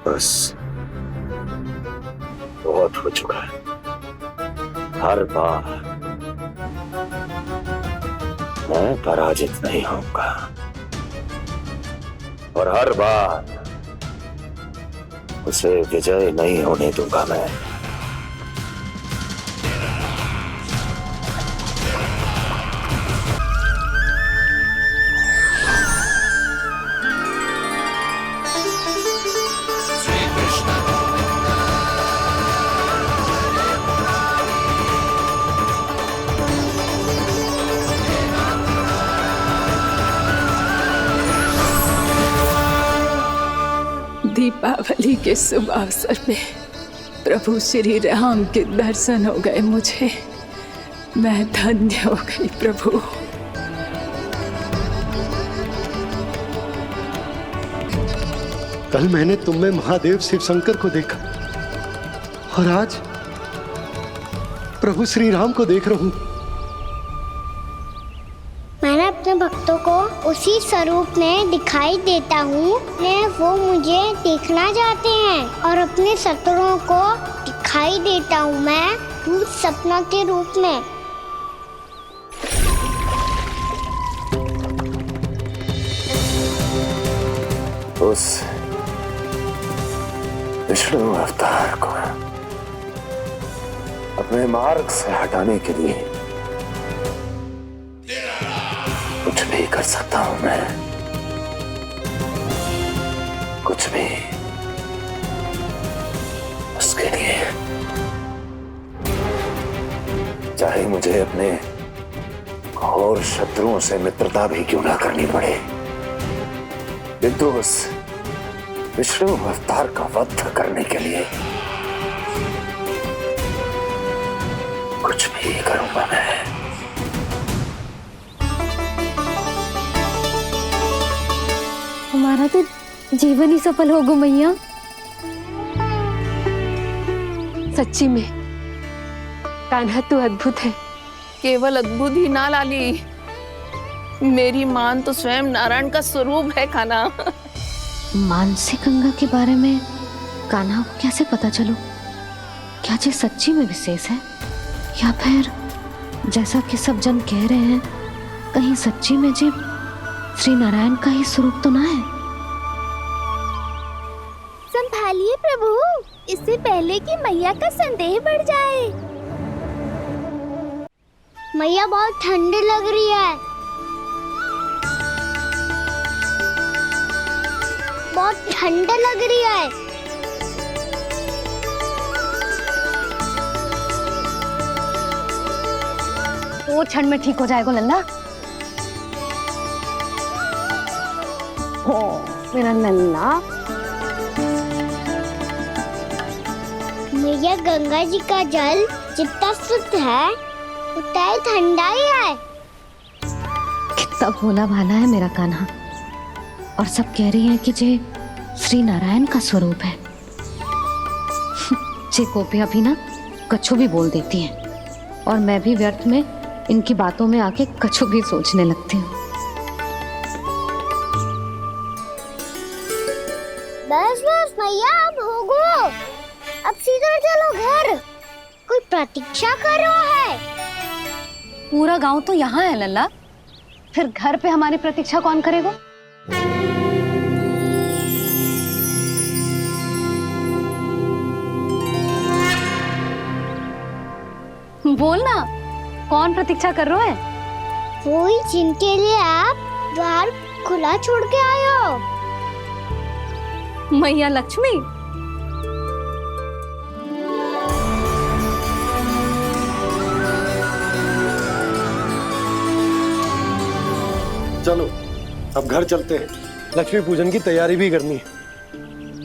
बस बहुत हो चुका है। हर बार मैं पराजित नहीं होऊंगा और हर बार उसे विजय नहीं होने दूंगा मैं। दीपावली के शुभ अवसर पे प्रभु श्री राम के दर्शन हो गए मुझे। मैं धन्य हो गई प्रभु। कल मैंने तुम में महादेव शिव शंकर को देखा और आज प्रभु श्री राम को देख रहा हूं। मैंने अपने भक्तों को उसी स्वरूप में दिखाई देता हूँ, वो मुझे देखना चाहते हैं और अपने शत्रुओं को दिखाई देता हूँ मैं भूत सपना के रूप में। उस विष्णु अवतार को अपने मार्ग से हटाने के लिए कुछ भी कर सकता हूं मैं, कुछ भी। उसके लिए चाहे मुझे अपने घोर शत्रुओं से मित्रता भी क्यों ना करनी पड़े, किंतु उस विष्णु अवतार का वध करने के लिए कुछ भी करूंगा मैं। हमारा तो जीवन ही सफल होगा मैया। सच्ची में कान्हा तू अद्भुत है। केवल अद्भुत ही ना लाली, मेरी मान तो स्वयं नारायण का स्वरूप है कान्हा। मानसी गंगा के बारे में कान्हा को कैसे पता चलो? क्या ये सच्ची में विशेष है या फिर जैसा कि सब जन कह रहे हैं, कहीं सच्ची में जी श्री नारायण का ही स्वरूप तो ना है? संभालिए प्रभु, इससे पहले कि मैया का संदेह बढ़ जाए। मैया बहुत ठंडी लग रही है, बहुत ठंडा लग रही है। वो क्षण में ठीक हो जाएगा लल्ला। ओ मेरा लल्ला। मैया गंगा जी का जल जितना शुद्ध है उतना ही ठंडा ही है। कितना भोला भाला है मेरा कान्हा। और सब कह रही हैं कि जे श्री नारायण का स्वरूप है। जे गोपियां भी ना कछु भी बोल देती हैं और मैं भी व्यर्थ में इनकी बातों में आके कछु भी सोचने लगती हूँ। बस बस मैया, अब हो गो, अब सीधा चलो घर। कोई प्रतीक्षा कर रहा है। पूरा गांव तो यहाँ है लल्ला, फिर घर पे हमारी प्रतीक्षा कौन करेगा? बोल ना, कौन प्रतीक्षा कर रहा है? वही जिनके लिए आप द्वार खुला छोड़ के आए हो। मैया लक्ष्मी। चलो अब घर चलते हैं। लक्ष्मी पूजन की तैयारी भी करनी है।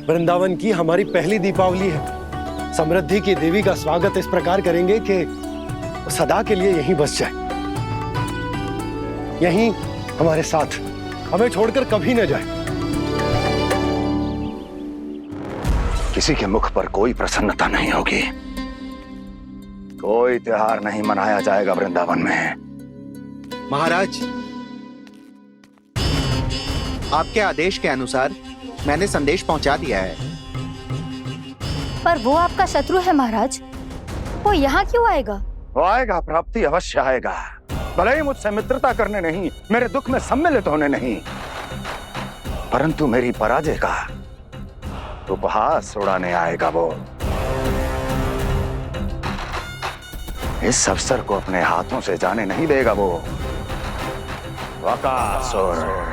वृंदावन की हमारी पहली दीपावली है। समृद्धि की देवी का स्वागत इस प्रकार करेंगे कि सदा के लिए यहीं बस जाए, यहीं हमारे साथ, हमें छोड़कर कभी न जाए। किसी के मुख पर कोई प्रसन्नता नहीं होगी, कोई त्योहार नहीं मनाया जाएगा वृंदावन में। महाराज, आपके आदेश के अनुसार मैंने संदेश पहुंचा दिया है। पर वो आपका शत्रु है महाराज, वो यहाँ क्यों आएगा? वो आएगा, प्राप्ति अवश्य आएगा। भले ही मुझसे मित्रता करने नहीं, मेरे दुख में सम्मिलित होने नहीं, परंतु मेरी पराजय का उपहास उड़ाने आएगा वो। इस अवसर को अपने हाथों से जाने नहीं देगा वो वकासुर।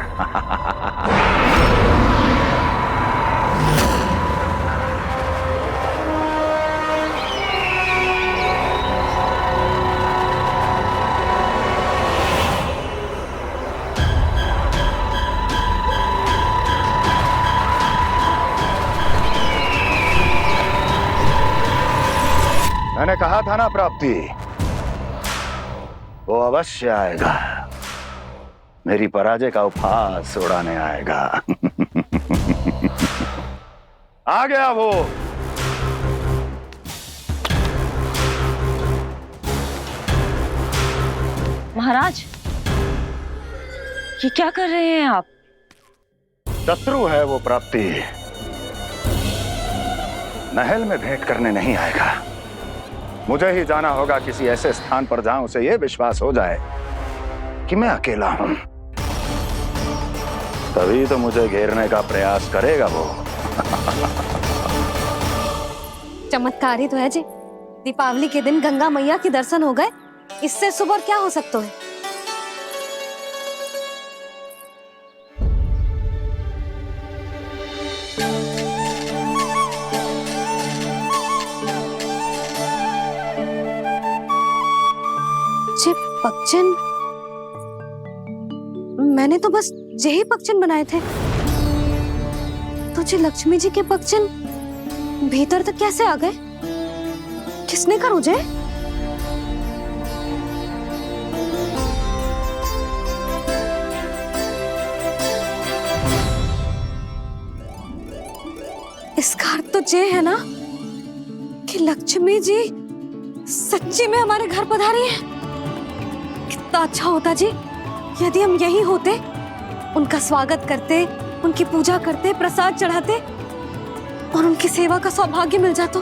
मैंने कहा था ना प्राप्ति, वो अवश्य आएगा, मेरी पराजय का उपहास उड़ाने आएगा। आ गया वो। महाराज, ये क्या कर रहे हैं आप? शत्रु है वो प्राप्ति, महल में भेंट करने नहीं आएगा। मुझे ही जाना होगा किसी ऐसे स्थान पर जहां उसे यह विश्वास हो जाए कि मैं अकेला हूं, तभी तो मुझे घेरने का प्रयास करेगा वो। चमत्कारी तो है जी, दीपावली के दिन गंगा मैया के दर्शन हो गए, इससे शुभ और क्या हो सकता है। जे पक्षिन, मैंने तो बस यही पक्षिन बनाए थे, तो जे लक्ष्मी जी के पक्षिन भीतर तक कैसे आ गए? किसने कर मुझे? इसका अर्थ तो ये है ना कि लक्ष्मी जी सच्ची में हमारे घर पधारी है। कितना अच्छा होता जी यदि हम यही होते, उनका स्वागत करते, उनकी पूजा करते, प्रसाद चढ़ाते और उनकी सेवा का सौभाग्य मिल जाता।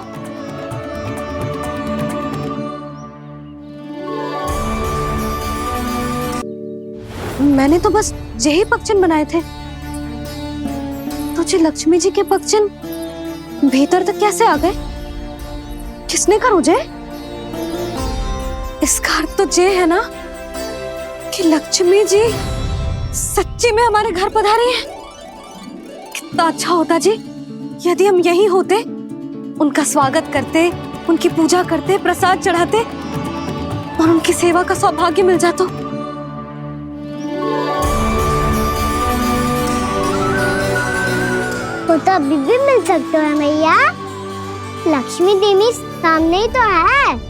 मैंने तो बस यही पक्षिन बनाए थे, तो जी लक्ष्मी जी के पक्षिन भीतर तक कैसे आ गए? किसने कर मुझे? इसका अर्थ तो ये है ना कि लक्ष्मी जी सच्ची में हमारे घर पधारी है। कितना अच्छा होता जी यदि हम यही होते, उनका स्वागत करते, उनकी पूजा करते, प्रसाद चढ़ाते और उनकी सेवा का सौभाग्य मिल जाता। वो तो अभी भी मिल सकते हैं मैया, लक्ष्मी देवी सामने ही तो है।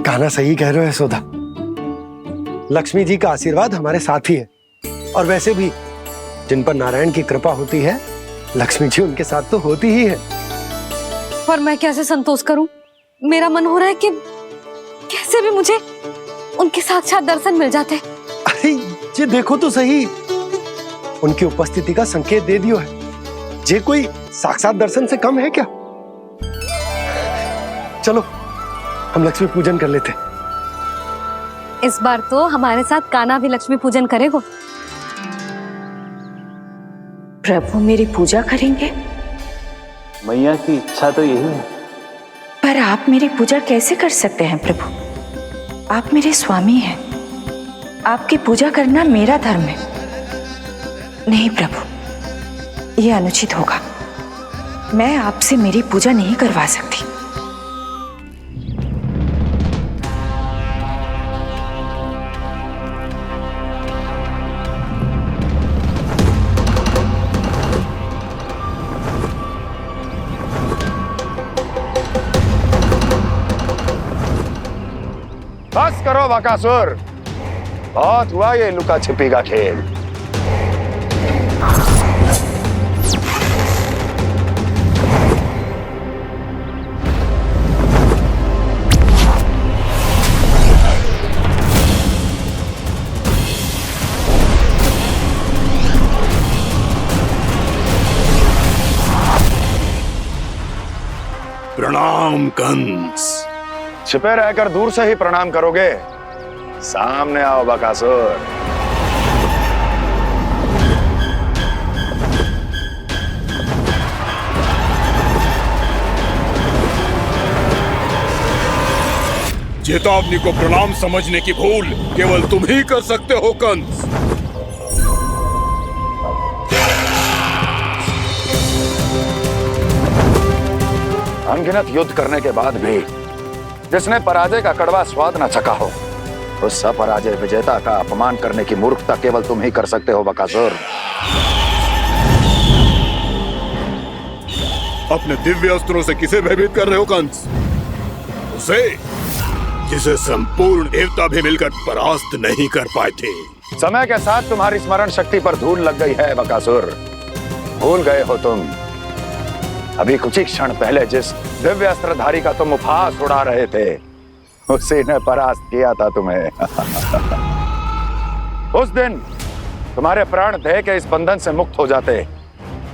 कहना सही कह रहे हो यशोदा, लक्ष्मी जी का आशीर्वाद हमारे साथ ही है, और वैसे भी जिन पर नारायण की कृपा होती है, लक्ष्मी जी उनके साथ तो होती ही है। पर मैं कैसे संतोष करूं? मेरा मन हो रहा है कि कैसे भी मुझे उनके साक्षात दर्शन मिल जाते। अरे ये देखो तो सही, उनकी उपस्थिति का संकेत दे दियो है। ये कोई साक्षात दर्शन से कम है क्या? चलो हम लक्ष्मी पूजन कर लेते। इस बार तो हमारे साथ कान्हा भी लक्ष्मी पूजन करेगा। प्रभु मेरी पूजा करेंगे? मैया की इच्छा तो यही है। पर आप मेरी पूजा कैसे कर सकते हैं प्रभु? आप मेरे स्वामी हैं, आपकी पूजा करना मेरा धर्म है। नहीं प्रभु, यह अनुचित होगा। मैं आपसे मेरी पूजा नहीं करवा सकती। बस करो बकासुर, बहुत हुआ ये लुका छिपी का खेल। प्रणाम कंस। छिपे रहकर दूर से ही प्रणाम करोगे? सामने आओ बकासुर। चेतावनी को प्रणाम समझने की भूल केवल तुम ही कर सकते हो कंस। अनगिनत युद्ध करने के बाद भी जिसने पराजय का कड़वा स्वाद न चखा हो, उस अपराजय विजेता का अपमान करने की मूर्खता केवल तुम ही कर सकते हो बकासुर। अपने दिव्य अस्त्रों से किसे भयभीत कर रहे हो कंस? उसे जिसे संपूर्ण देवता भी मिलकर परास्त नहीं कर पाए थे। समय के साथ तुम्हारी स्मरण शक्ति पर धूल लग गई है बकासुर। भूल गए हो तुम अभी कुछ ही क्षण पहले जिस दिव्य अस्त्रधारी का तुम उपहास उड़ा रहे थे, उसी ने परास्त किया था तुम्हें। उस दिन तुम्हारे प्राण देह के इस बंधन से मुक्त हो जाते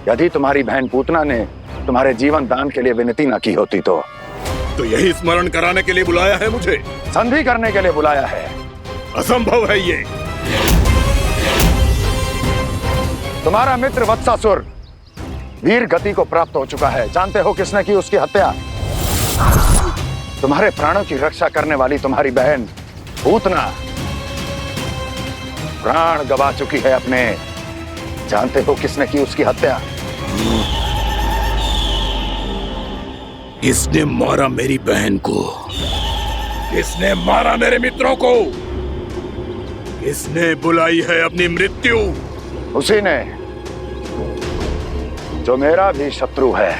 यदि तुम्हारी बहन पूतना ने तुम्हारे जीवन दान के लिए विनती न की होती तो यही स्मरण कराने के लिए बुलाया है मुझे? संधि करने के लिए बुलाया है। असंभव है ये। तुम्हारा मित्र वत्सासुर वीर गति को प्राप्त हो चुका है। जानते हो किसने की उसकी हत्या? तुम्हारे प्राणों की रक्षा करने वाली तुम्हारी बहन पूतना प्राण गवा चुकी है अपने। जानते हो किसने की उसकी हत्या? किसने मारा मेरी बहन को? किसने मारा मेरे मित्रों को? किसने बुलाई है अपनी मृत्यु? उसी ने जो मेरा भी शत्रु है।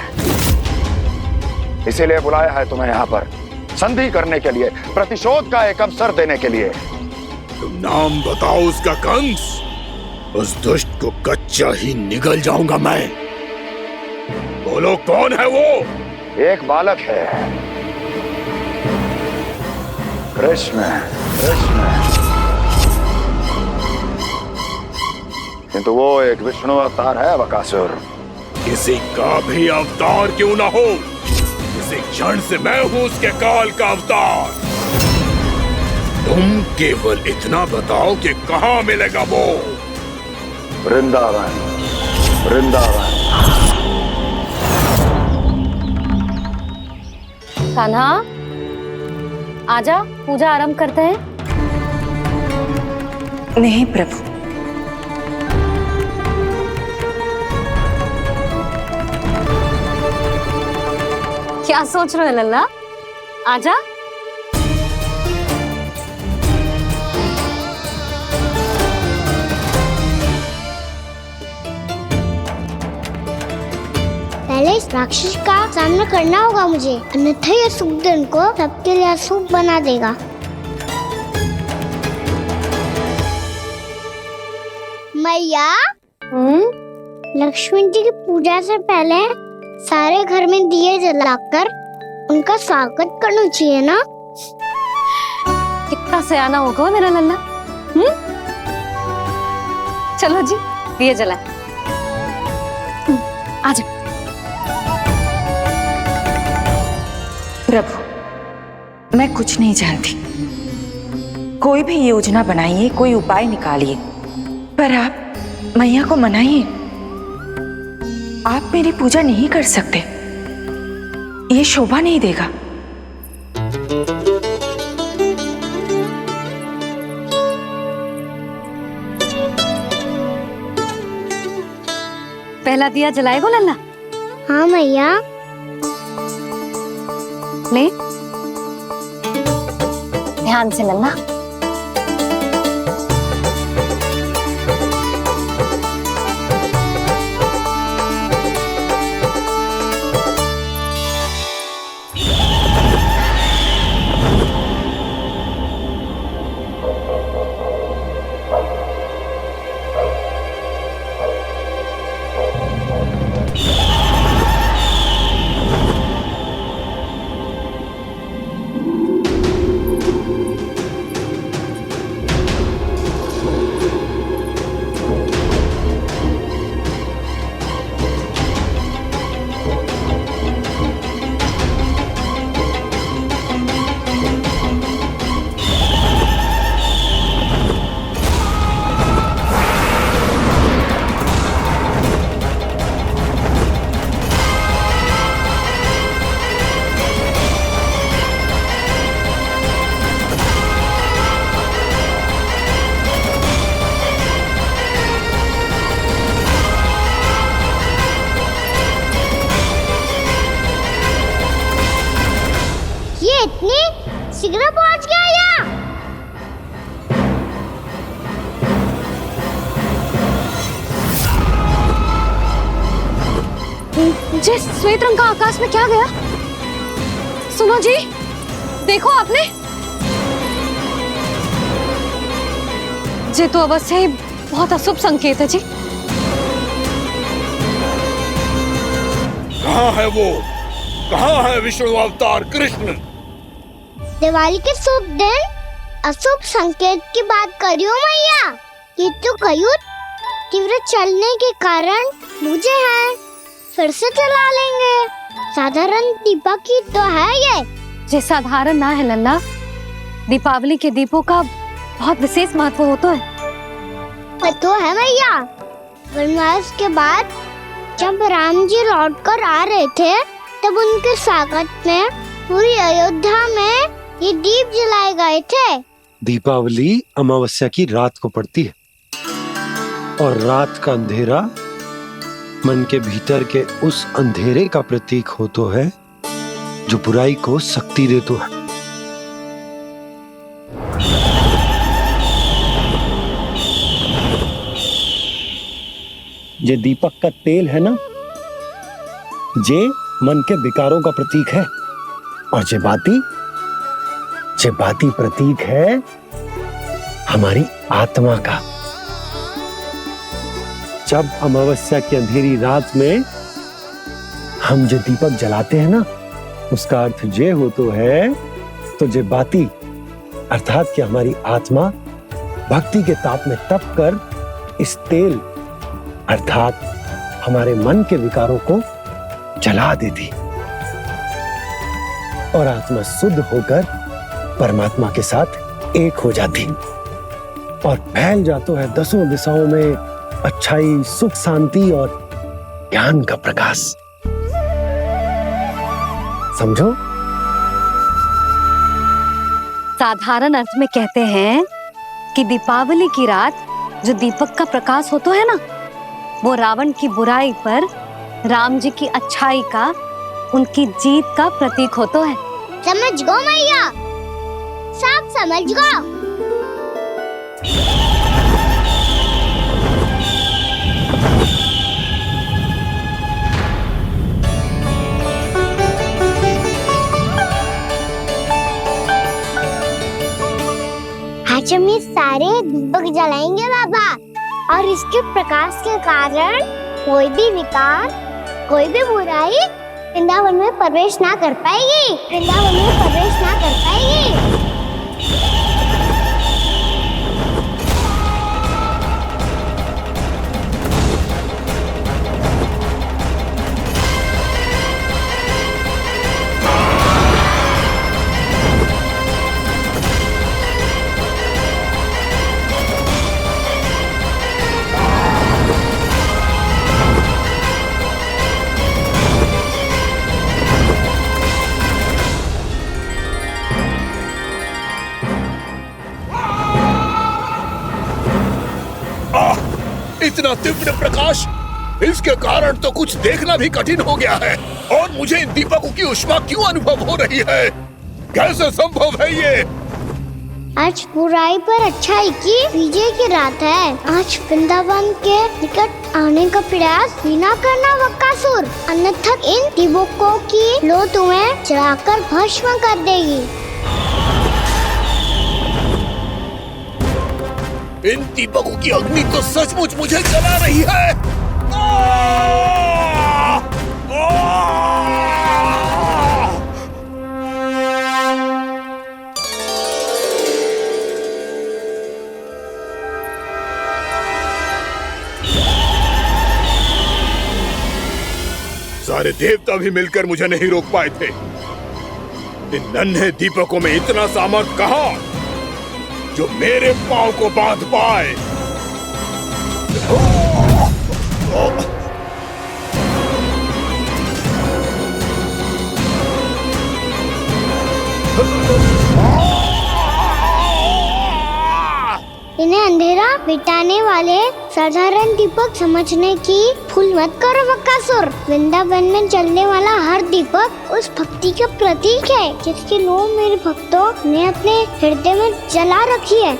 इसीलिए बुलाया है तुम्हें यहाँ पर संधि करने के लिए, प्रतिशोध का एक अवसर देने के लिए। तुम नाम बताओ उसका कंस। उस दुष्ट को कच्चा ही निगल जाऊंगा मैं। बोलो कौन है वो? एक बालक है, कृष्ण। किंतु वो एक विष्णु अवतार है बकासुर। किसी का भी अवतार क्यों ना हो, इसी क्षण से मैं हूं उसके काल का अवतार। तुम केवल इतना बताओ कि कहां मिलेगा वो? वृंदावन। कान्हा, आजा, पूजा आरंभ करते हैं। नहीं प्रभु, क्या सोच रहे हो लल्ला? आजा। पहले इस राक्षस का सामना करना होगा मुझे, अन्यथा ये शुभ दिन को सबके लिए अशुभ बना देगा। मैया, लक्ष्मण जी की पूजा से पहले सारे घर में दिए जलाकर उनका स्वागत करना चाहिए ना? कितना सयाना होगा मेरा लल्ला। चलो जी, दिए जलाए। आजा। प्रभु, मैं कुछ नहीं जानती। कोई भी योजना बनाइए, कोई उपाय निकालिए, पर आप मैया को मनाइए। आप मेरी पूजा नहीं कर सकते, ये शोभा नहीं देगा। पहला दिया जलाएगो लल्ला? हाँ मैया। ले, ध्यान से लल्ला। इतनी शीघ्र पहुंच गया यहाँ? जे श्वेत रंग का आकाश में क्या गया? सुनो जी, देखो आपने, जे तो अवश्य ही बहुत अशुभ संकेत है जी। कहाँ है वो? कहाँ है विष्णु अवतार कृष्ण? दिवाली के शुभ दिन अशुभ संकेत की बात करियो मैया। ये तो कयूं तीव्र चलने के कारण मुझे है, फिर से चला लेंगे। साधारण दीपक ही तो है ये साधारण ना है लल्ला, दीपावली के दीपों का बहुत विशेष महत्व होता है। तो है मैया, वनवास के बाद जब राम जी लौटकर आ रहे थे तब उनके स्वागत में पूरी अयोध्या में ये दीप जलाए गए थे। दीपावली अमावस्या की रात को पड़ती है और रात का अंधेरा मन के भीतर के उस अंधेरे का प्रतीक होतो है जो बुराई को शक्ति देतो है। ये दीपक का तेल है ना, जे मन के विकारों का प्रतीक है, और जे बाती प्रतीक है हमारी आत्मा का। जब अमावस्या की अंधेरी रात में हम जो दीपक जलाते हैं ना, उसका अर्थ जे हो तो है, तो जे बाती अर्थात कि हमारी आत्मा भक्ति के ताप में तप कर इस तेल अर्थात हमारे मन के विकारों को जला देती और आत्मा शुद्ध होकर परमात्मा के साथ एक हो जाती और फैल जाता है दसों दिशाओं में अच्छाई, सुख, शांति और ज्ञान का प्रकाश। समझो? साधारण अर्थ में कहते हैं कि दीपावली की रात जो दीपक का प्रकाश होता है ना, वो रावण की बुराई पर राम जी की अच्छाई का, उनकी जीत का प्रतीक होता है। समझ गो मैया, सब समझ गो। आज हम ये सारे दीपक जलाएंगे बाबा, और इसके प्रकाश के कारण कोई भी विकार, कोई भी बुराई वृंदावन में प्रवेश ना कर पाएगी, वृंदावन में प्रवेश ना कर पाएगी। इतना तीव्र प्रकाश, इसके कारण तो कुछ देखना भी कठिन हो गया है। और मुझे इन दीपकों की उष्मा क्यों अनुभव हो रही है? कैसे संभव है ये? आज बुराई पर अच्छाई की विजय की रात है। आज वृंदावन के निकट आने का प्रयास भी ना करना बकासुर, अन्यथा इन दीपकों की लो तुम्हें जलाकर भस्म कर देगी। इन दीपकों की अग्नि तो सचमुच मुझे जला रही है। सारे देवता भी मिलकर मुझे नहीं रोक पाए थे। इन नन्हे दीपकों में इतना सामर्थ्य कहां जो मेरे पांव को बांध पाए। इन्हें अंधेरा मिटाने वाले साधारण दीपक समझने की भूल मत करो बकासुर। वृंदावन में जलने वाला हर दीपक उस भक्ति का प्रतीक है जिसकी लो मेरे भक्तों ने अपने हृदय में जला रखी है।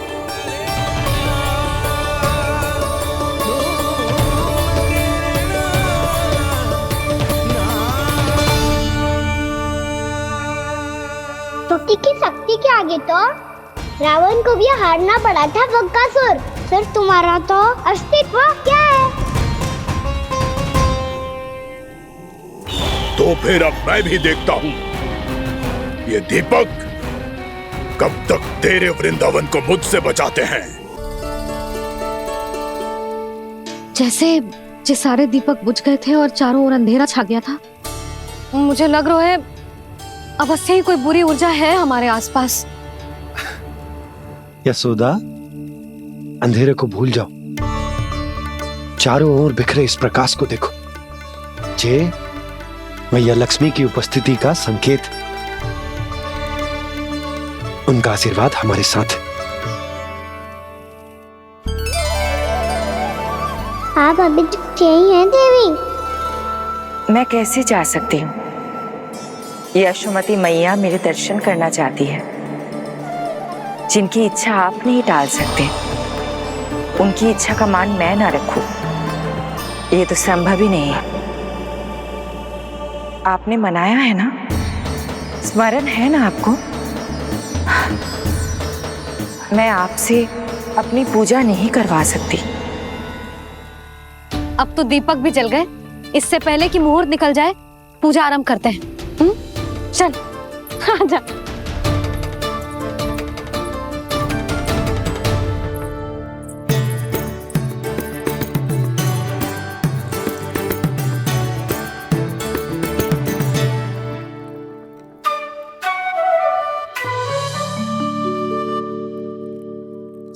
ज्योति की शक्ति के आगे तो रावण को भी हारना पड़ा था बकासुर। फिर तुम्हारा तो अस्तित्व क्या है? तो फिर अब मैं भी देखता हूँ ये दीपक कब तक तेरे वृंदावन को मुझसे बचाते हैं। जैसे ये सारे दीपक बुझ गए थे और चारों ओर अंधेरा छा गया था, मुझे लग रहा है अवश्य ही कोई बुरी ऊर्जा है हमारे आसपास। यशोदा, अंधेरे को भूल जाओ, चारों ओर बिखरे इस प्रकाश को देखो। ये मैया लक्ष्मी की उपस्थिति का संकेत, उनका आशीर्वाद हमारे साथ है। आप अभी तक यही हैं देवी? मैं कैसे जा सकती हूँ? यशोमती मैया मेरे दर्शन करना चाहती है। जिनकी इच्छा आप नहीं टाल सकते, उनकी इच्छा का मान मैं ना रखूं, ये तो संभव ही नहीं है। आपने मनाया है ना, स्मरण है ना आपको? मैं आपसे अपनी पूजा नहीं करवा सकती। अब तो दीपक भी जल गए, इससे पहले कि मुहूर्त निकल जाए पूजा आरंभ करते हैं। चल आजा।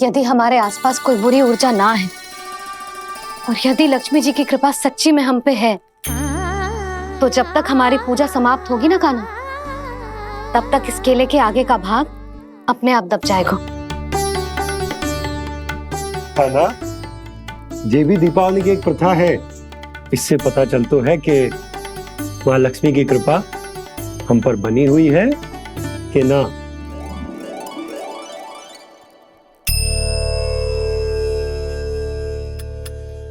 यदि हमारे आसपास कोई बुरी ऊर्जा ना है और यदि लक्ष्मी जी की कृपा सच्ची में हम पे है, तो जब तक हमारी पूजा समाप्त होगी ना कान्हा, तब तक इस केले के आगे का भाग अपने आप दब जाएगा। है ना? ये भी दीपावली की एक प्रथा है। इससे पता चलता है कि माँ लक्ष्मी की कृपा हम पर बनी हुई है कि ना।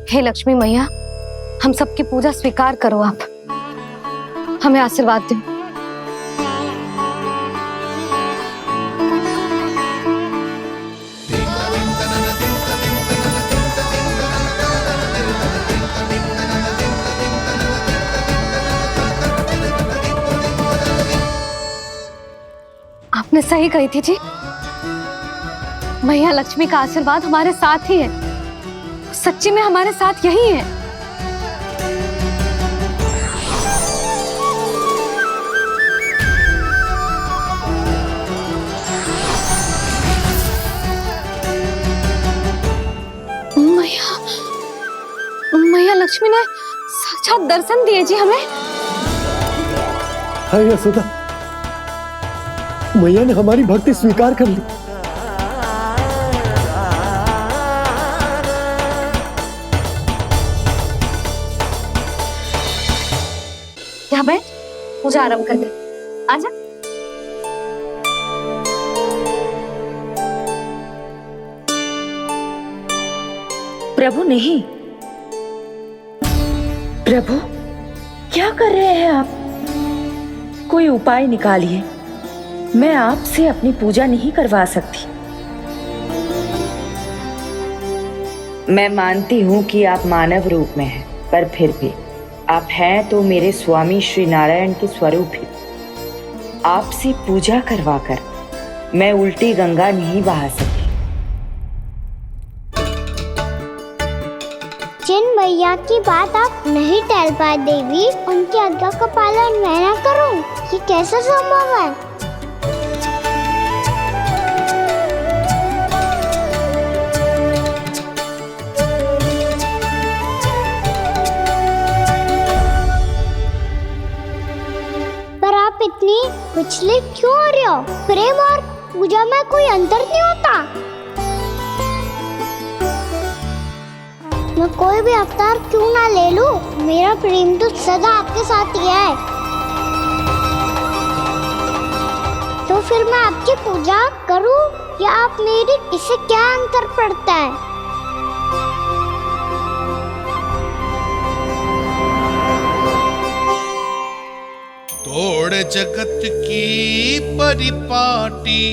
हे लक्ष्मी मैया, हम सबकी पूजा स्वीकार करो, आप हमें आशीर्वाद दो। आपने सही कही थी जी, मैया लक्ष्मी का आशीर्वाद हमारे साथ ही है। सच्ची में हमारे साथ यही है। मैया लक्ष्मी ने साक्षात दर्शन दिए जी हमें। हाय यशोदा, मैया ने हमारी भक्ति स्वीकार कर ली। यहाँ बैठ, पूजा आरंभ कर दे। आजा। प्रभु नहीं, प्रभु क्या कर रहे हैं आप? कोई उपाय निकालिए, मैं आपसे अपनी पूजा नहीं करवा सकती। मैं मानती हूँ कि आप मानव रूप में हैं, पर फिर भी आप हैं तो मेरे स्वामी श्री नारायण के स्वरूप ही। आपसे पूजा करवाकर मैं उल्टी गंगा नहीं बहा सकी। जिन मैया की बात आप नहीं टाल पाए देवी, उनकी आज्ञा का पालन मैं ना करूं, ये कैसे संभव है? पर आप इतनी विचलित क्यों हो रहे हो? प्रेम और पूजा में कोई अंतर नहीं होता। मैं कोई भी अवतार क्यों ना ले लूं, मेरा प्रेम तो सदा आपके साथ ही है। तो फिर मैं आपकी पूजा करूं या आप मेरी, इससे क्या अंतर पड़ता है? तो छोड़ जगत की परिपाटी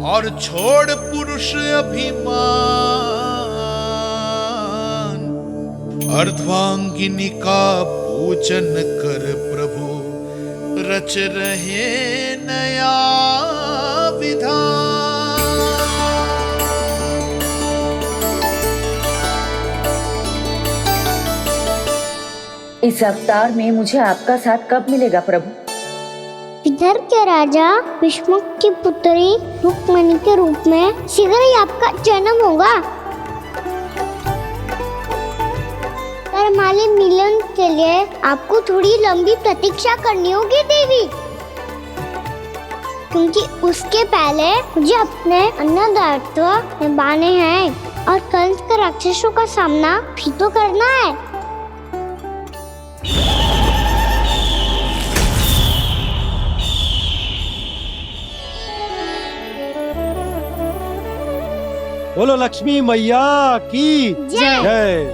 और छोड़ पुरुष अभिमान, अर्धांगिनी का पूजन कर प्रभु रच रहे नया विधान। इस अवतार में मुझे आपका साथ कब मिलेगा प्रभु? इधर के राजा भीष्म की पुत्री रुक्मिणी के रूप में शीघ्र ही आपका जन्म होगा। पर हमारे मिलन के लिए आपको थोड़ी लंबी प्रतीक्षा करनी होगी देवी, क्योंकि उसके पहले मुझे अपने अन्य दायित्व निभाने हैं और कंस के राक्षसों का सामना भी तो करना है। बोलो लक्ष्मी मैया की जय।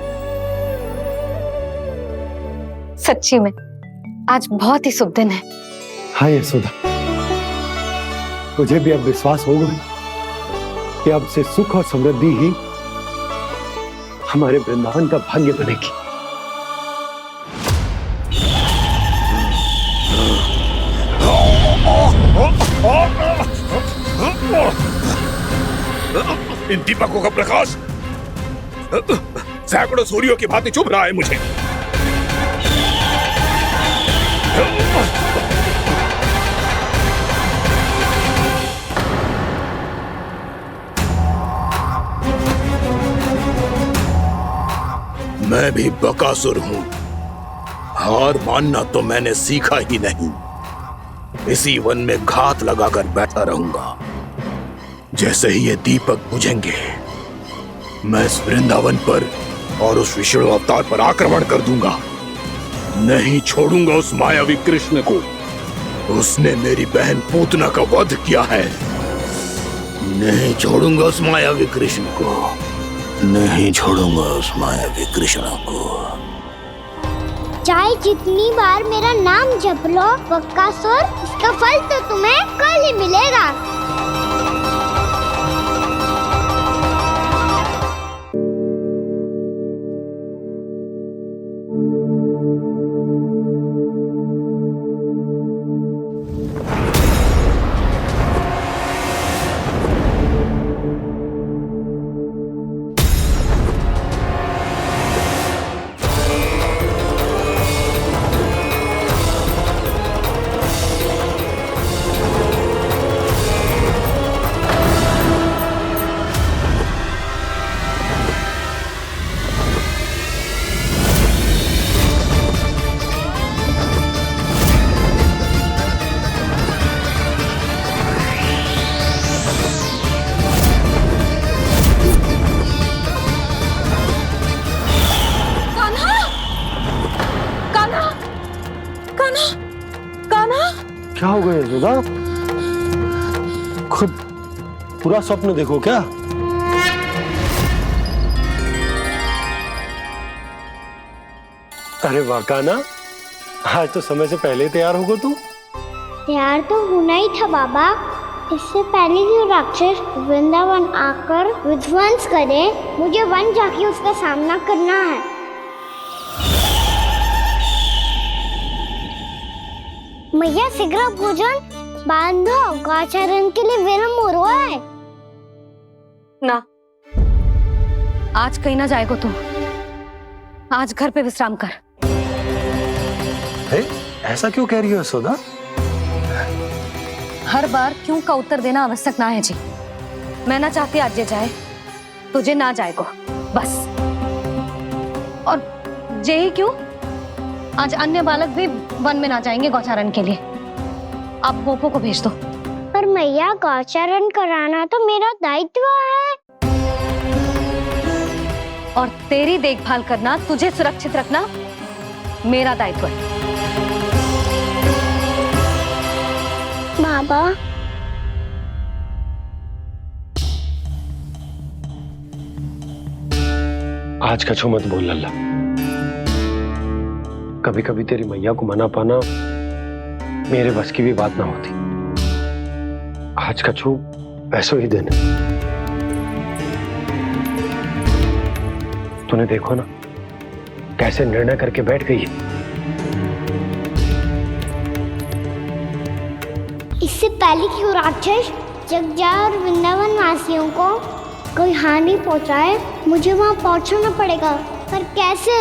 सच्ची में आज बहुत ही शुभ दिन है। हाँ यशोदा, मुझे भी अब विश्वास हो गया कि अब से सुख और समृद्धि ही हमारे वृंदावन का भाग्य बनेगी। इन दीपकों का प्रकाश सैकड़ों सूर्यों की भांति चुभ रहा है मुझे। मैं भी बकासुर हूं, हार मानना तो मैंने सीखा ही नहीं। इसी वन में घात लगाकर बैठा रहूंगा। जैसे ही ये दीपक बुझेंगे, मैं इस वृंदावन पर और उस विष्णु अवतार पर आक्रमण कर दूंगा। नहीं छोड़ूंगा उस मायावी कृष्ण को। उसने मेरी बहन पूतना का वध किया है। नहीं छोड़ूंगा उस मायावी कृष्ण को। नहीं छोड़ूंगा उस मायावी कृष्ण को। चाहे जितनी बार मेरा नाम जप लो बकासुर, इसका फल तो तुम्हें कल ही मिलेगा। क्या हो गया यशोदा? खुद पूरा स्वप्न देखो क्या? अरे वाह कान्हा, आज तो समय से पहले तैयार होगा तू। तैयार तो होना ही था बाबा। इससे पहले कि राक्षस वृंदावन आकर विध्वंस करे, मुझे वन जाके उसका सामना करना है। मैया शीघ्र भोजन बांधो, गौचरण के लिए विलंब हो रहा है। ना, आज कहीं ना जाएगा तू। आज घर पे विश्राम कर। ऐसा क्यों कह रही हो यशोदा? हर बार क्यों का उत्तर देना आवश्यक ना है जी। मैं ना चाहती आज ये जाए, तुझे ना जाएगा बस। और जे ही क्यों, आज अन्य बालक भी वन में ना जाएंगे गौचारण के लिए। आप गोपो को भेज दो। पर मैया गौचारण कराना तो मेरा दायित्व है। और तेरी देखभाल करना, तुझे सुरक्षित रखना मेरा दायित्व है। बाबा, आज कछु मत बोल लल्ला। कभी कभी तेरी मैया को मना पाना मेरे बस की भी बात ना होती। आज का छू वैसो ही दिन है। तूने देखो ना कैसे निर्णय करके बैठ गई है। इससे पहले कि वो राक्षस जगजाय और वृंदावन वासियों को कोई हानि पहुंचाए, मुझे वहां पहुंचना पड़ेगा। पर कैसे?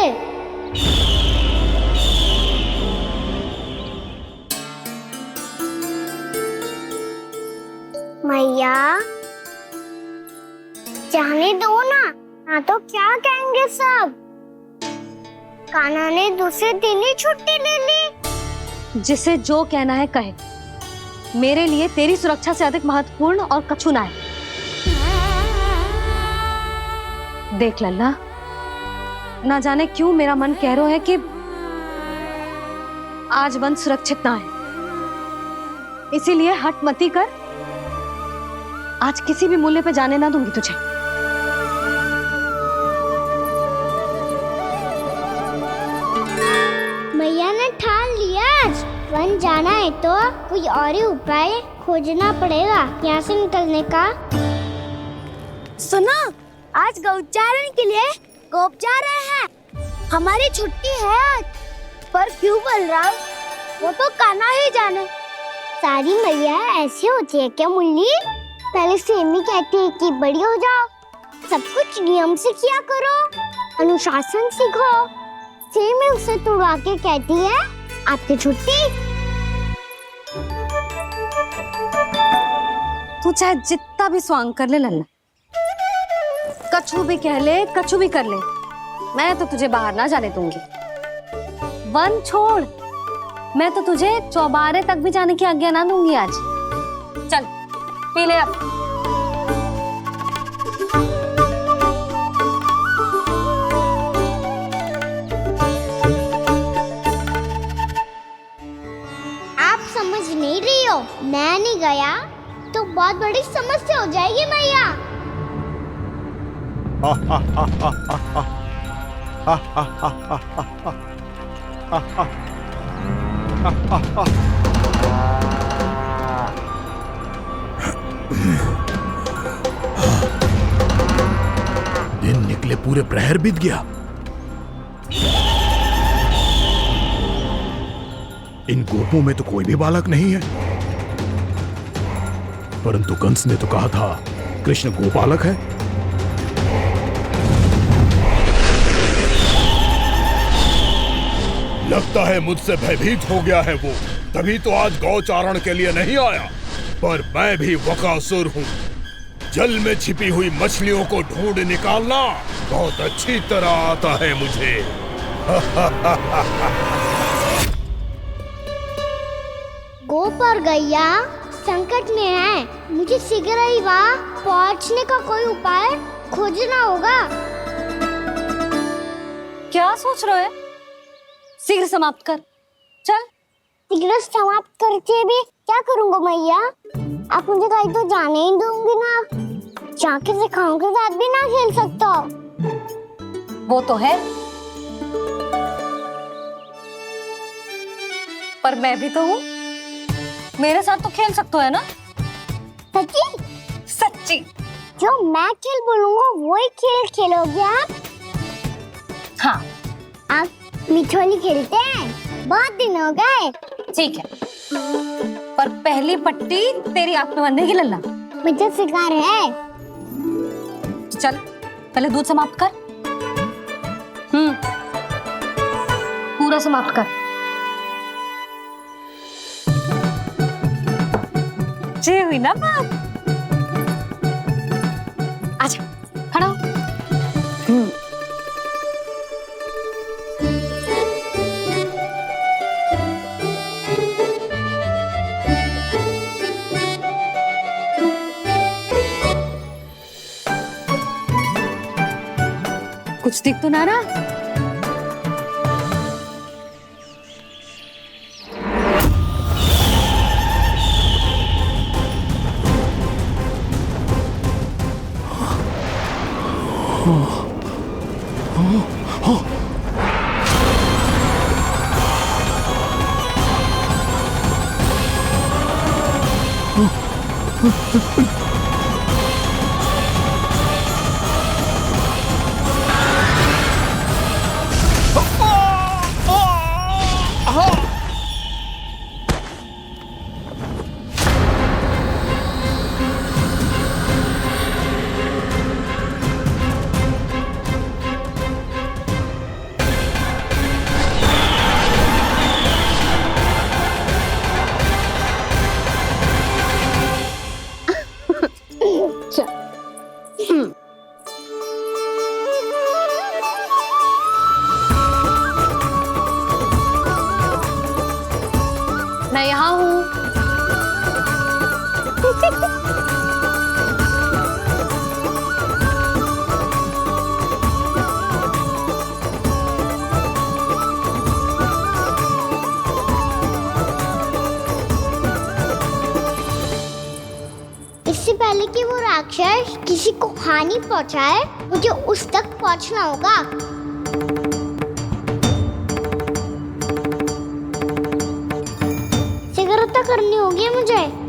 मैया जाने दो ना तो क्या कहेंगे सब। कान्हा ने दूसरे दिन ही छुट्टी ले ली। जिसे जो कहना है कहे, मेरे लिए तेरी सुरक्षा से अधिक महत्वपूर्ण और कछु ना है। देख लल्ला, ना जाने क्यों मेरा मन कह रहा है कि आज वन सुरक्षित ना है, इसीलिए हट मती कर। आज किसी भी मूल्य पे जाने ना दूंगी तुझे। मैया ने ठान लिया, आज वन जाना है तो कोई और ही उपाय खोजना पड़ेगा यहाँ से निकलने का। सुनो, आज गौचारण के लिए गोप जा रहे हैं। हमारी छुट्टी है आज। पर क्यों बलराम? वो तो कान्हा ही जाने। सारी मैया ऐसी होती है क्या मुन्नी? पहले सेमी कहती है कि बड़ी हो जाओ, सब कुछ नियम से किया करो, अनुशासन सीखो। सेमी उसे तुड़वा के कहती है आपकी छुट्टी। तू चाहे जितना भी स्वांग कर ले लल्ला, कछु भी कह ले, कछु भी कर ले, मैं तो तुझे बाहर ना जाने दूंगी। वन छोड़, मैं तो तुझे चौबारे तक भी जाने की आज्ञा ना दूंगी आज। चल पी ले अब। आप समझ नहीं रही हो, मैं नहीं गया तो बहुत बड़ी समस्या हो जाएगी मैया। दिन निकले पूरे प्रहर बीत गया। इन गोपों में तो कोई भी बालक नहीं है, परंतु कंस ने तो कहा था कृष्ण गोपालक है। लगता है मुझसे भयभीत हो गया है वो, तभी तो आज गौचारण के लिए नहीं आया। पर मैं भी वकासुर हूँ, जल में छिपी हुई मछलियों को ढूंढ निकालना बहुत अच्छी तरह आता है मुझे। गोप और गैया संकट में है, मुझे शीघ्र ही वहाँ पहुँचने का कोई उपाय खोजना होगा। क्या सोच रहे हो? शीघ्र समाप्त कर, चल। शीघ्र समाप्त करके भी क्या करूँगा मैया? आप मुझे कहीं तो जाने ही दूंगी ना। जाके सिखाओं के साथ भी ना खेल सकता। वो तो है, पर मैं भी तो हूँ, मेरे साथ तो खेल सकते हो है ना? सच्ची? सच्ची। जो मैं खेल बोलूँगा वही खेल खेलोगे आप? हाँ। आप मिठोली खेलते हैं? बहुत दिन हो गए। ठीक है, पर पहली पट्टी तेरी आंख में बंधेगी लल्ला। मुझे शिकार है। चल पहले दूध समाप्त कर। पूरा समाप्त कर। जे हुई ना बात। आजा, खड़ा हो। कुछ दिख तो ना रहा। मैं यहाँ हूँ। इससे पहले कि वो राक्षस किसी को हानि पहुंचाए, मुझे उस तक पहुंचना होगा। सिगरता करनी होगी मुझे।